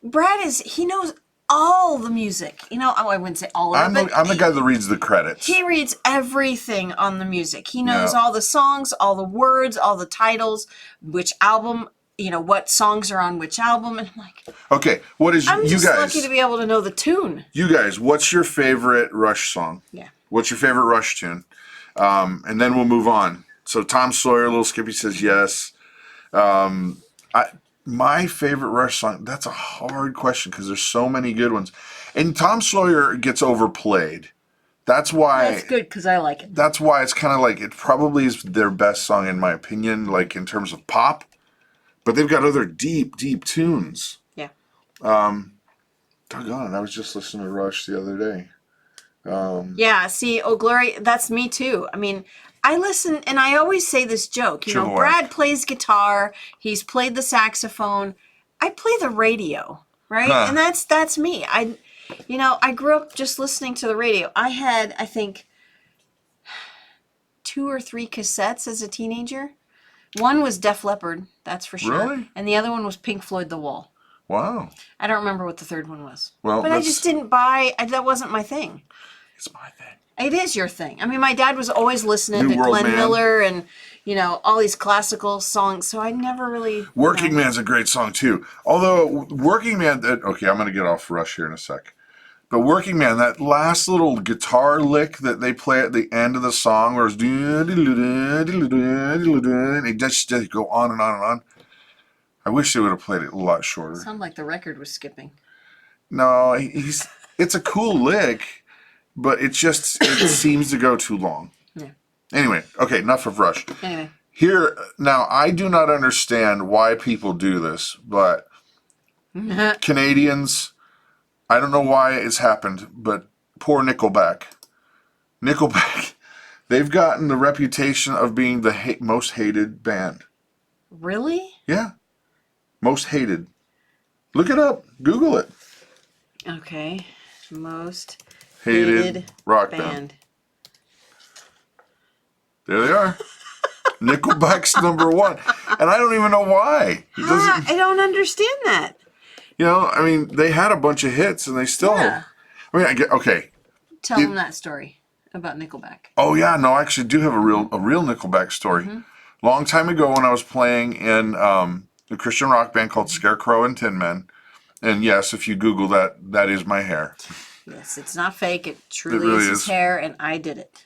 B: Brad he knows all the music. I wouldn't say all of it.
A: I'm the guy that reads the credits.
B: He reads everything on the music. He knows all the songs, all the words, all the titles, which album, what songs are on which album. And I'm like,
A: okay,
B: I'm just lucky to be able to know the tune.
A: You guys, what's your favorite Rush song?
B: Yeah.
A: What's your favorite Rush tune? And then we'll move on. So Tom Sawyer, Little Skippy says yes. My favorite Rush song, that's a hard question because there's so many good ones. And Tom Sawyer gets overplayed. That's why...
B: That's good because I like it.
A: That's why it's kind of like, it probably is their best song in my opinion, like in terms of pop. But they've got other deep, deep tunes.
B: Yeah.
A: Doggone it, I was just listening to Rush the other day.
B: Yeah, see, Oh Glory, that's me too. I mean... I listen, and I always say this joke. Brad plays guitar. He's played the saxophone. I play the radio, right? Huh. And that's me. I grew up just listening to the radio. I had, I think, 2 or 3 cassettes as a teenager. One was Def Leppard, that's for sure.
A: Really?
B: And the other one was Pink Floyd The Wall.
A: Wow.
B: I don't remember what the third one was.
A: Well,
B: but I just didn't that wasn't my thing.
A: It's my thing.
B: It is your thing. I mean, my dad was always listening to Glenn Miller and, all these classical songs, so I never really...
A: Working Man's a great song, too. Although, Working Man... Okay, I'm going to get off Rush here in a sec. But Working Man, that last little guitar lick that they play at the end of the song, where it's... And it just go on and on and on. I wish they would have played it a lot shorter.
B: Sounded like the record was skipping.
A: No, it's a cool lick... But it seems to go too long.
B: Yeah.
A: Anyway, okay, enough of Rush.
B: Anyway.
A: Here, now, I do not understand why people do this, but Canadians, I don't know why it's happened, but poor Nickelback. Nickelback, they've gotten the reputation of being the most hated band.
B: Really?
A: Yeah. Most hated. Look it up. Google it.
B: Okay. Most...
A: hated rock band. There they are. Nickelback's number 1. And I don't even know why.
B: I don't understand that.
A: I mean, they had a bunch of hits and they still...
B: Yeah.
A: I mean, okay.
B: Tell them that story about Nickelback.
A: Oh, yeah. No, I actually do have a real Nickelback story. Mm-hmm. Long time ago when I was playing in a Christian rock band called Scarecrow and Tin Men. And yes, if you Google that, that is my hair.
B: Yes, it's not fake. It truly is his hair, and I did it.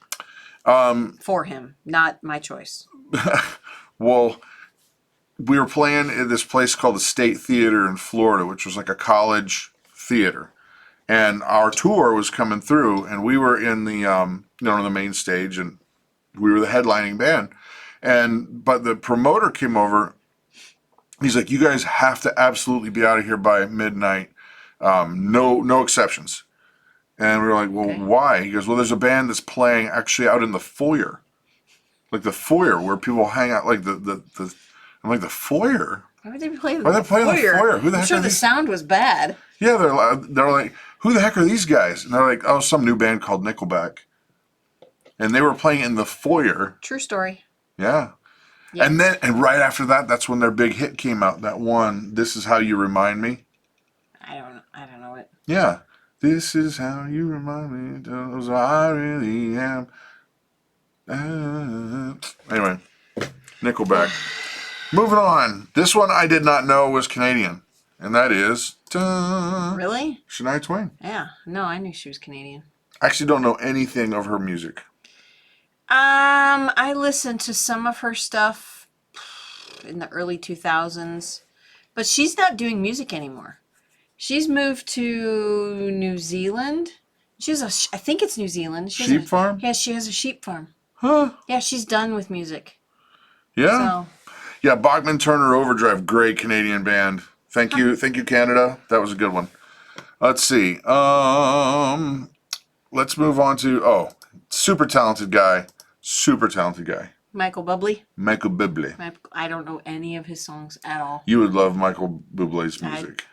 B: For him, not my choice.
A: Well, we were playing at this place called the State Theater in Florida, which was like a college theater. And our tour was coming through, and we were in the, on the main stage, and we were the headlining band. But the promoter came over. He's like, you guys have to absolutely be out of here by midnight. No exceptions. And we were like, well, why? He goes, well, there's a band that's playing actually out in the foyer. Like the foyer where people hang out, like I'm like, the foyer?
B: Why would they be playing
A: the foyer? Who the heck
B: I'm sure the sound was bad.
A: Yeah, they're like, who the heck are these guys? And they're like, oh, some new band called Nickelback. and they were playing in the foyer.
B: True story.
A: Yeah.
B: Yeah.
A: And right after that, that's when their big hit came out. That one, This Is How You Remind Me.
B: I don't know it.
A: Yeah. This is how you remind me of who I really am. Anyway, Nickelback. Moving on. This one I did not know was Canadian. And that is
B: Really?
A: Shania Twain.
B: Yeah. No, I knew she was Canadian.
A: I actually don't know anything of her music.
B: I listened to some of her stuff in the early 2000s, but she's not doing music anymore. She's moved to New Zealand. I think it's New Zealand.
A: Sheep farm?
B: Yeah, she has a sheep farm.
A: Huh?
B: Yeah, she's done with music.
A: Yeah.
B: So,
A: Yeah, Bachman Turner Overdrive, great Canadian band. Thank you, Canada. That was a good one. Let's see. Let's move on to super talented guy.
B: Michael Bublé.
A: Michael Bublé.
B: I don't know any of his songs at all.
A: You would love Michael Bublé's music.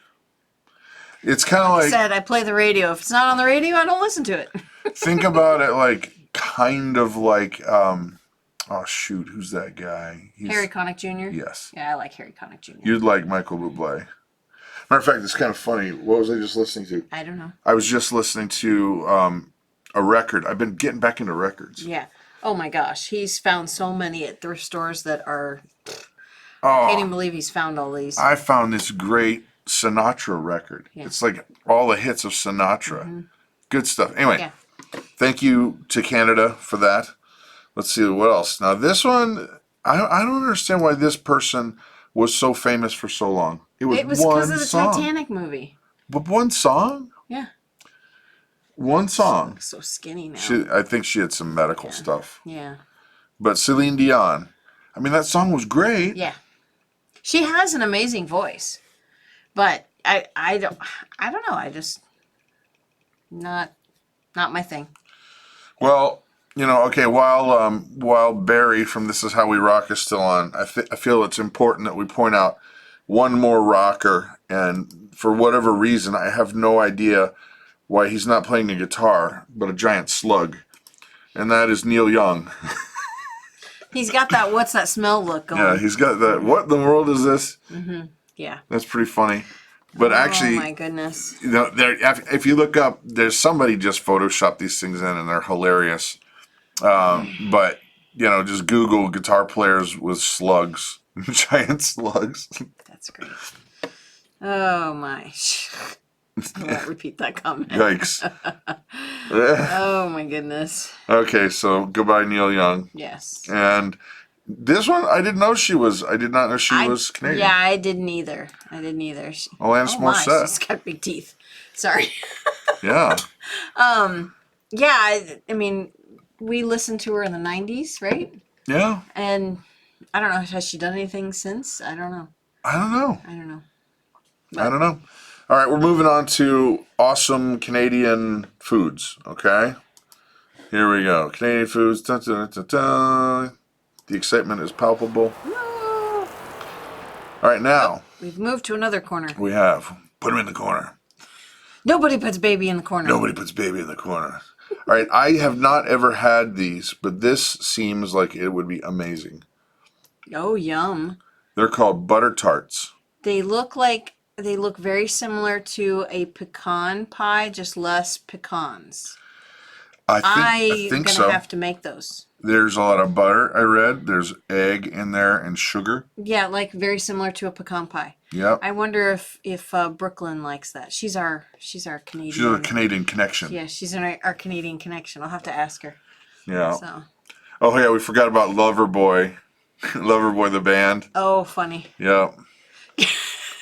A: It's kind of
B: Like I
A: like
B: said, I play the radio. If it's not on the radio, I don't listen to it.
A: think about it like kind of like oh shoot, who's that guy?
B: Harry Connick Jr.?
A: Yes.
B: Yeah, I like Harry Connick Jr.
A: You'd like Michael Bublé. Matter of fact, it's kind of funny. What was I just listening to?
B: I don't know.
A: I was just listening to a record. I've been getting back into records.
B: Yeah. Oh my gosh. He's found so many at thrift stores that are... I can't even believe he's found all these.
A: I found this great Sinatra record. Yeah. It's like all the hits of Sinatra. Mm-hmm. Good stuff. Anyway, Thank you to Canada for that. Let's see what else. Now this one, I don't understand why this person was so famous for so long. It was
B: because of the Titanic movie.
A: But one song?
B: Yeah.
A: One song.
B: So skinny now.
A: I think she had some medical stuff.
B: Yeah.
A: But Celine Dion, I mean, that song was great.
B: Yeah. She has an amazing voice. But I don't know. I just not my thing.
A: Well, okay, while Barry from This Is How We Rock is still on, I feel it's important that we point out one more rocker, and for whatever reason, I have no idea why he's not playing a guitar, but a giant slug, and that is Neil Young.
B: He's got that what's that smell look going.
A: Yeah, he's got that, what in the world is this?
B: Mm-hmm. Yeah.
A: That's pretty funny. But actually,
B: oh my goodness!
A: If you look up, there's somebody just photoshopped these things in, and they're hilarious. But just Google guitar players with slugs, giant slugs.
B: That's great. Oh my! I won't repeat that comment.
A: Yikes!
B: Oh my goodness!
A: Okay, so goodbye, Neil Young.
B: Yes.
A: And this one, I didn't know she was. I did not know she was Canadian.
B: Yeah, I didn't either. Alanis
A: Morissette.
B: She's got big teeth. Sorry.
A: Yeah.
B: Yeah, I mean, we listened to her in the 90s, right?
A: Yeah.
B: And I don't know, has she done anything since? I don't know.
A: I don't know.
B: But,
A: I don't know. All right, we're moving on to awesome Canadian foods, okay? Here we go. Canadian foods. Dun, dun, dun, dun. The excitement is palpable.
B: No.
A: All right, now.
B: We've moved to another corner.
A: We have. Put him in the corner.
B: Nobody puts baby in the corner.
A: Nobody puts baby in the corner. All right, I have not ever had these, but this seems like it would be amazing.
B: Oh, yum.
A: They're called butter tarts.
B: They look very similar to a pecan pie, just less pecans.
A: I think so.
B: I'm going to have to make those.
A: There's a lot of butter, I read. There's egg in there and sugar.
B: Yeah, like very similar to a pecan pie.
A: Yep.
B: I wonder if Brooklyn likes that. She's our Canadian.
A: She's a Canadian connection.
B: Yeah, she's our Canadian connection. I'll have to ask her.
A: Yeah.
B: So.
A: Oh yeah, we forgot about Loverboy. Loverboy the band.
B: Oh, funny.
A: Yep.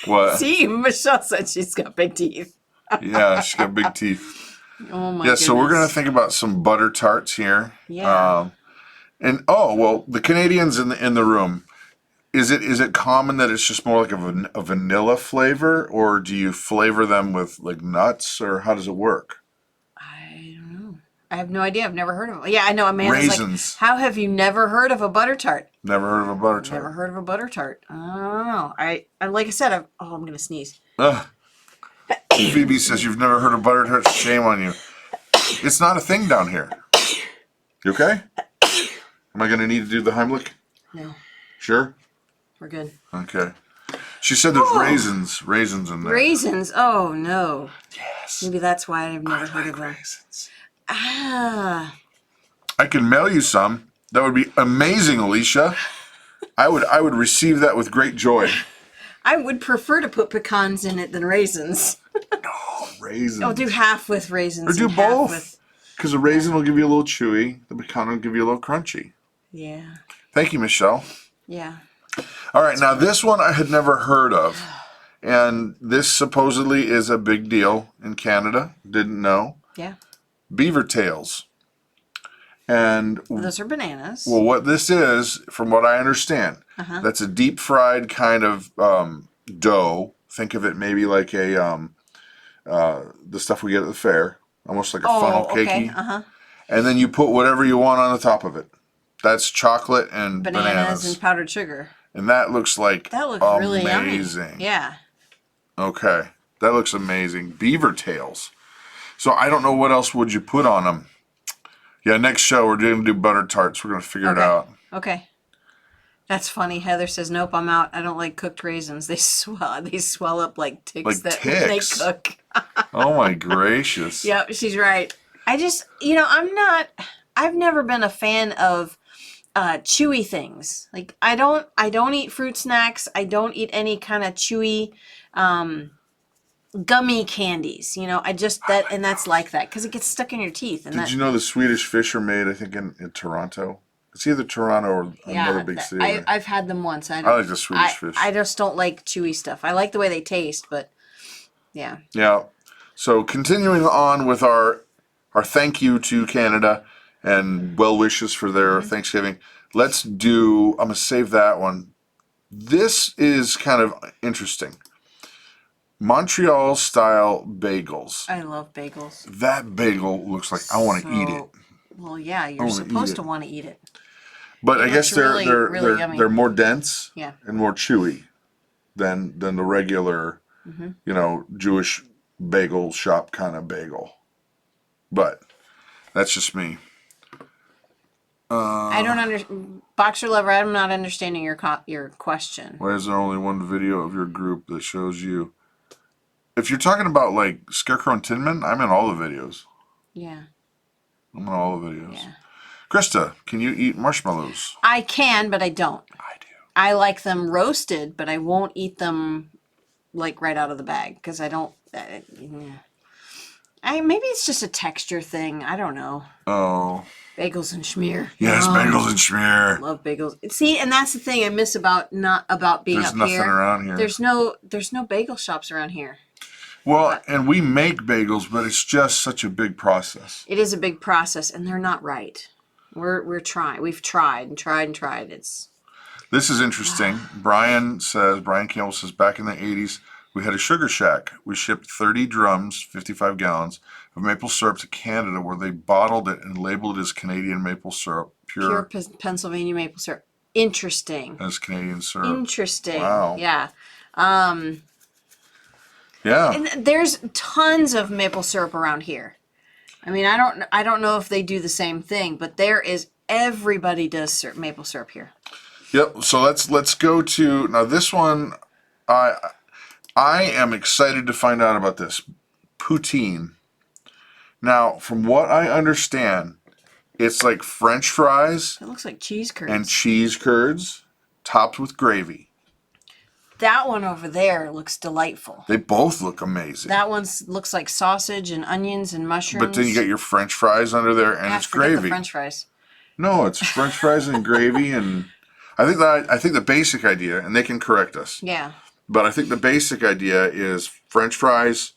A: What?
B: See, Michelle said she's got big teeth.
A: Yeah, she's got big teeth.
B: Oh my
A: goodness. So we're gonna think about some butter tarts here.
B: Yeah.
A: And the Canadians in the room. Is it common that it's just more like a vanilla flavor, or do you flavor them with like nuts, or how does it work?
B: I don't know. I have no idea. I've never heard of it. Yeah, I know. Amanda's
A: Raisins.
B: like, how have you never heard of a butter tart?
A: Never heard of a butter tart.
B: Never heard of a butter tart. I don't know. I like I said, I'm gonna sneeze.
A: Phoebe says you've never heard of butter tarts. Shame on you. It's not a thing down here. You okay? Am I going to need to do the Heimlich?
B: No,
A: Sure?
B: we're good.
A: Okay. She said there's raisins in there.
B: Raisins? Oh, no.
A: Yes.
B: Maybe that's why I've never heard of them.
A: Raisins.
B: Ah.
A: I can mail you some. That would be amazing, Alicia. I would receive that with great joy.
B: I would prefer to put pecans in it than raisins.
A: No, raisins.
B: I'll do half with raisins.
A: Or do
B: and half
A: both.
B: with...
A: Because the raisin will give you a little chewy. The pecan will give you a little crunchy.
B: Yeah.
A: Thank you, Michelle.
B: Yeah.
A: All right, now this one I had never heard of. And this supposedly is a big deal in Canada. Didn't know.
B: Yeah.
A: Beaver tails. And
B: those are bananas.
A: well, what this is, from what I understand, that's a deep fried kind of dough. Think of it maybe like a the stuff we get at the fair, almost like a funnel cakey.
B: Okay.
A: And then you put whatever you want on the top of it. That's chocolate and bananas
B: and powdered sugar.
A: And that looks like
B: really
A: amazing.
B: Yummy. Yeah.
A: Okay, that looks amazing. Beaver tails. So I don't know what else would you put on them. Yeah, next show we're going to do butter tarts. We're going to figure it out.
B: Okay. That's funny. Heather says, "Nope, I'm out. I don't like cooked raisins. They swell up like ticks when they cook."
A: Oh my gracious.
B: Yep, she's right. I just, I've never been a fan of chewy things. Like I don't eat fruit snacks. I don't eat any kind of chewy gummy candies. That's like that because it gets stuck in your teeth. And
A: Did you know the Swedish fish are made, I think, in Toronto? It's either Toronto or another big city.
B: I've had them once. I
A: like the Swedish fish.
B: I just don't like chewy stuff. I like the way they taste, but yeah.
A: Yeah. So continuing on with our thank you to Canada and well wishes for their Thanksgiving. Let's do, I'm going to save that one. This is kind of interesting. Montreal style bagels.
B: I love bagels.
A: That bagel looks like I want to eat it.
B: Well, yeah, you're supposed to want to eat it.
A: But I guess they're
B: yummy.
A: They're more dense
B: Yeah.
A: and more chewy than the regular, Jewish bagel shop kind of bagel. But that's just me.
B: I don't understand. Boxer Lover, I'm not understanding your question.
A: Why is there only one video of your group that shows you? If you're talking about like Scarecrow and Tinman, I'm in all the videos.
B: Yeah.
A: I'm in all the videos.
B: Yeah.
A: Krista, can you eat marshmallows?
B: I can, but I don't.
A: I do.
B: I like them roasted, but I won't eat them like right out of the bag because I don't. Maybe it's just a texture thing. I don't know.
A: Oh.
B: Bagels and schmear.
A: Yes, bagels and schmear.
B: Love bagels. See, and that's the thing I miss about being
A: There's
B: up here.
A: There's nothing around here.
B: There's no bagel shops around here.
A: Well, and we make bagels, but it's just such a big process.
B: It is a big process, and they're not right. We're trying. We've tried and tried and tried.
A: This is interesting. Brian Campbell says, back in the 80s, we had a sugar shack. We shipped 30 drums, 55 gallons, of maple syrup to Canada, where they bottled it and labeled it as Canadian maple syrup. Pure
B: Pennsylvania maple syrup. Interesting.
A: As Canadian syrup.
B: Interesting.
A: Wow.
B: Yeah.
A: Yeah.
B: And there's tons of maple syrup around here. I mean, I don't know if they do the same thing, but everybody does maple syrup here.
A: Yep. So let's go to now this one. I am excited to find out about this poutine. Now, from what I understand, it's like French fries.
B: It looks like cheese curds.
A: And cheese curds topped with gravy.
B: That one over there looks delightful.
A: They both look amazing.
B: That one looks like sausage and onions and mushrooms.
A: But then you get your French fries under there, and it's gravy.
B: The French fries.
A: No, it's French fries and gravy, and I think the basic idea, and they can correct us.
B: Yeah.
A: But I think the basic idea is French fries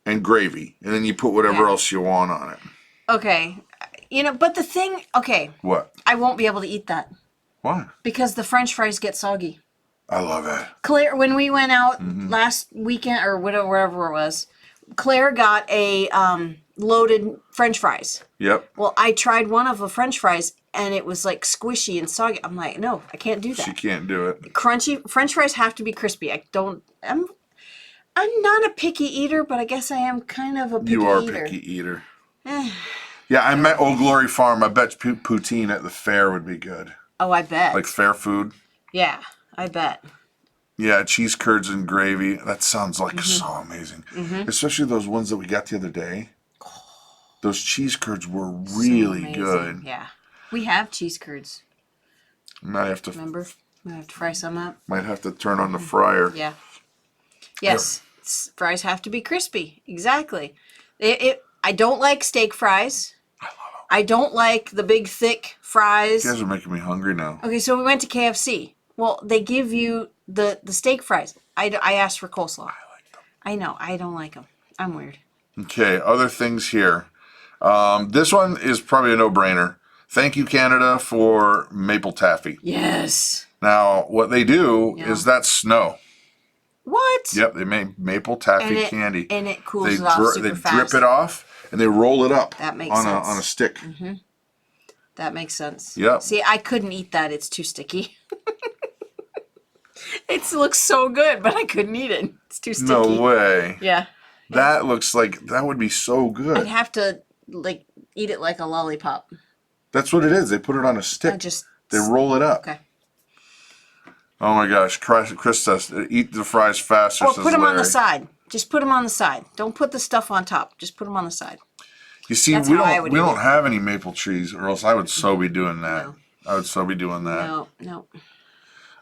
A: and gravy, and then you put whatever else you want on it.
B: Okay, but the thing. Okay.
A: What?
B: I won't be able to eat that.
A: Why?
B: Because the French fries get soggy.
A: I love it.
B: Claire, when we went out last weekend or wherever it was, Claire got a loaded French fries.
A: Yep.
B: Well, I tried one of the French fries and it was like squishy and soggy. I'm like, no, I can't do that.
A: She can't do it.
B: Crunchy French fries have to be crispy. I'm not a picky eater, but I guess I am kind of a picky eater.
A: You are a picky eater. Yeah, I met Old Glory Farm. I bet poutine at the fair would be good.
B: Oh, I bet.
A: Like fair food.
B: Yeah, I bet.
A: Yeah, cheese curds and gravy. That sounds like so amazing. Especially those ones that we got the other day. Those cheese curds were really good.
B: Yeah. We have cheese curds.
A: Might have to.
B: Remember? We have to fry some up.
A: Might have to turn on the fryer.
B: Yeah. Yes. Yep. Fries have to be crispy. Exactly. I don't like steak fries.
A: I love them.
B: I don't like the big thick fries.
A: You guys are making me hungry now.
B: Okay, so we went to KFC. Well, they give you the steak fries. I asked for coleslaw.
A: I like them.
B: I know. I don't like them. I'm weird.
A: Okay, other things here. This one is probably a no-brainer. Thank you, Canada, for maple taffy.
B: Yes.
A: Now, what they do is that's snow.
B: What?
A: Yep, they make maple taffy candy.
B: And it cools it off super fast.
A: They drip it off, and they roll it up
B: that makes sense.
A: On a stick.
B: Mm-hmm. That makes sense.
A: Yep.
B: See, I couldn't eat that. It's too sticky. It looks so good, but I couldn't eat it. It's too sticky.
A: No way.
B: Yeah.
A: That looks like that would be so good.
B: I'd have to eat it like a lollipop.
A: That's what it is. They put it on a stick. They roll it up.
B: Okay.
A: Oh my gosh, Christa, eat the fries faster.
B: Or put them on the side. Just put them on the side. Don't put the stuff on top. Just put them on the side.
A: You see, we don't have any maple trees, or else I would so be doing that. No. I would so be doing that.
B: No.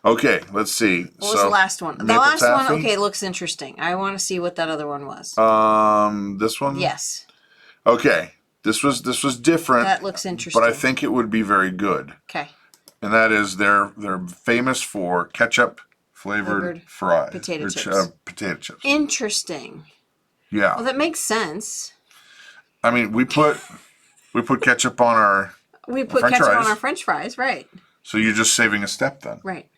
A: Okay, let's see.
B: What was the last one? The last one, okay, looks interesting. I want to see what that other one was.
A: This one?
B: Yes.
A: Okay. This was different.
B: That looks interesting.
A: But I think it would be very good.
B: Okay.
A: And that is they're famous for ketchup flavored fries.
B: Potato chips.
A: Potato chips.
B: Interesting.
A: Yeah.
B: Well, that makes sense.
A: I mean, we put ketchup on our
B: our French fries, right?
A: So you're just saving a step then.
B: Right.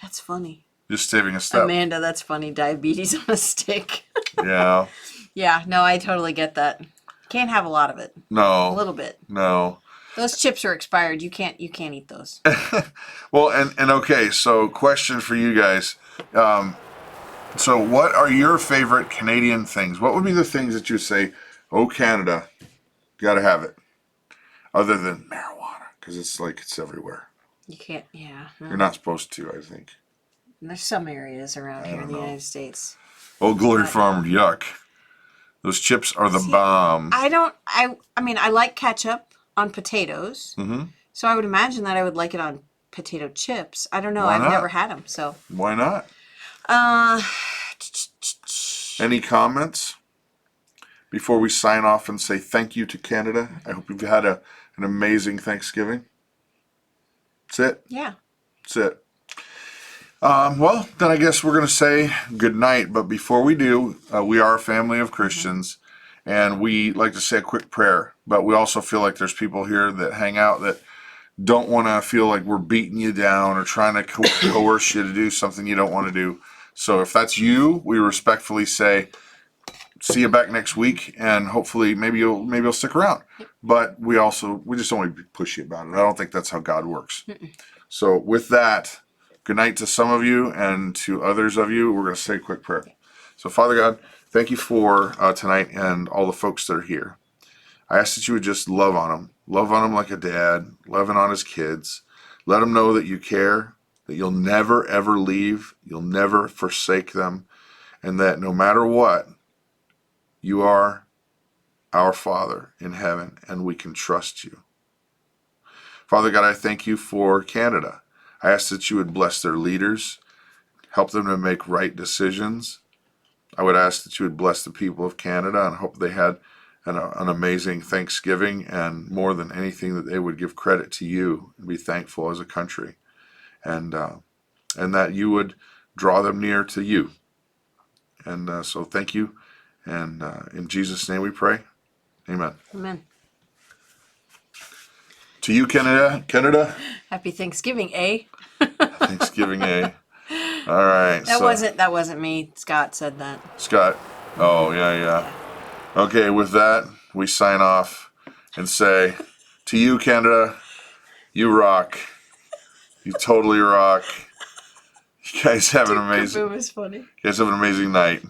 B: That's funny.
A: Just saving a step.
B: Amanda, that's funny. Diabetes on a stick.
A: Yeah.
B: Yeah, no, I totally get that. Can't have a lot of it.
A: No.
B: A little bit.
A: No.
B: Those chips are expired. You can't eat those.
A: Well, and okay, so question for you guys. So what are your favorite Canadian things? What would be the things that you say, oh, Canada, gotta have it? Other than marijuana, because it's everywhere.
B: You can't, yeah. No.
A: You're not supposed to, I think.
B: And there's some areas around here in the United States.
A: Old Glory Farm, yuck. Those chips are the bomb.
B: I mean, I like ketchup on potatoes. Mm-hmm. So I would imagine that I would like it on potato chips. I don't know. I've never had them, so.
A: Why not? Any comments before we sign off and say thank you to Canada? I hope you've had an amazing Thanksgiving. That's it?
B: Yeah.
A: That's it. Well, then I guess we're going to say good night. But before we do, we are a family of Christians, and we like to say a quick prayer. But we also feel like there's people here that hang out that don't want to feel like we're beating you down or trying to coerce you to do something you don't want to do. So if that's you, we respectfully say, see you back next week, and hopefully maybe you'll stick around. But we just don't want to be pushy about it. I don't think that's how God works. So with that, good night to some of you, and to others of you, we're going to say a quick prayer. So Father God, thank you for tonight and all the folks that are here. I ask that you would just love on them like a dad, loving on his kids. Let them know that you care, that you'll never, ever leave, you'll never forsake them, and that no matter what, you are our Father in heaven, and we can trust you. Father God, I thank you for Canada. I ask that you would bless their leaders, help them to make right decisions. I would ask that you would bless the people of Canada, and hope they had an amazing Thanksgiving, and more than anything, that they would give credit to you and be thankful as a country, and that you would draw them near to you. And so thank you, and in Jesus' name we pray. Amen.
B: Amen.
A: To you, Canada.
B: Happy Thanksgiving, eh?
A: Thanksgiving, eh? All right.
B: That wasn't me. Scott said that.
A: Scott. Oh, yeah. Okay, with that, we sign off and say, to you, Canada, you rock. You totally rock. You guys have an amazing.
B: It was funny.
A: You guys have an amazing night.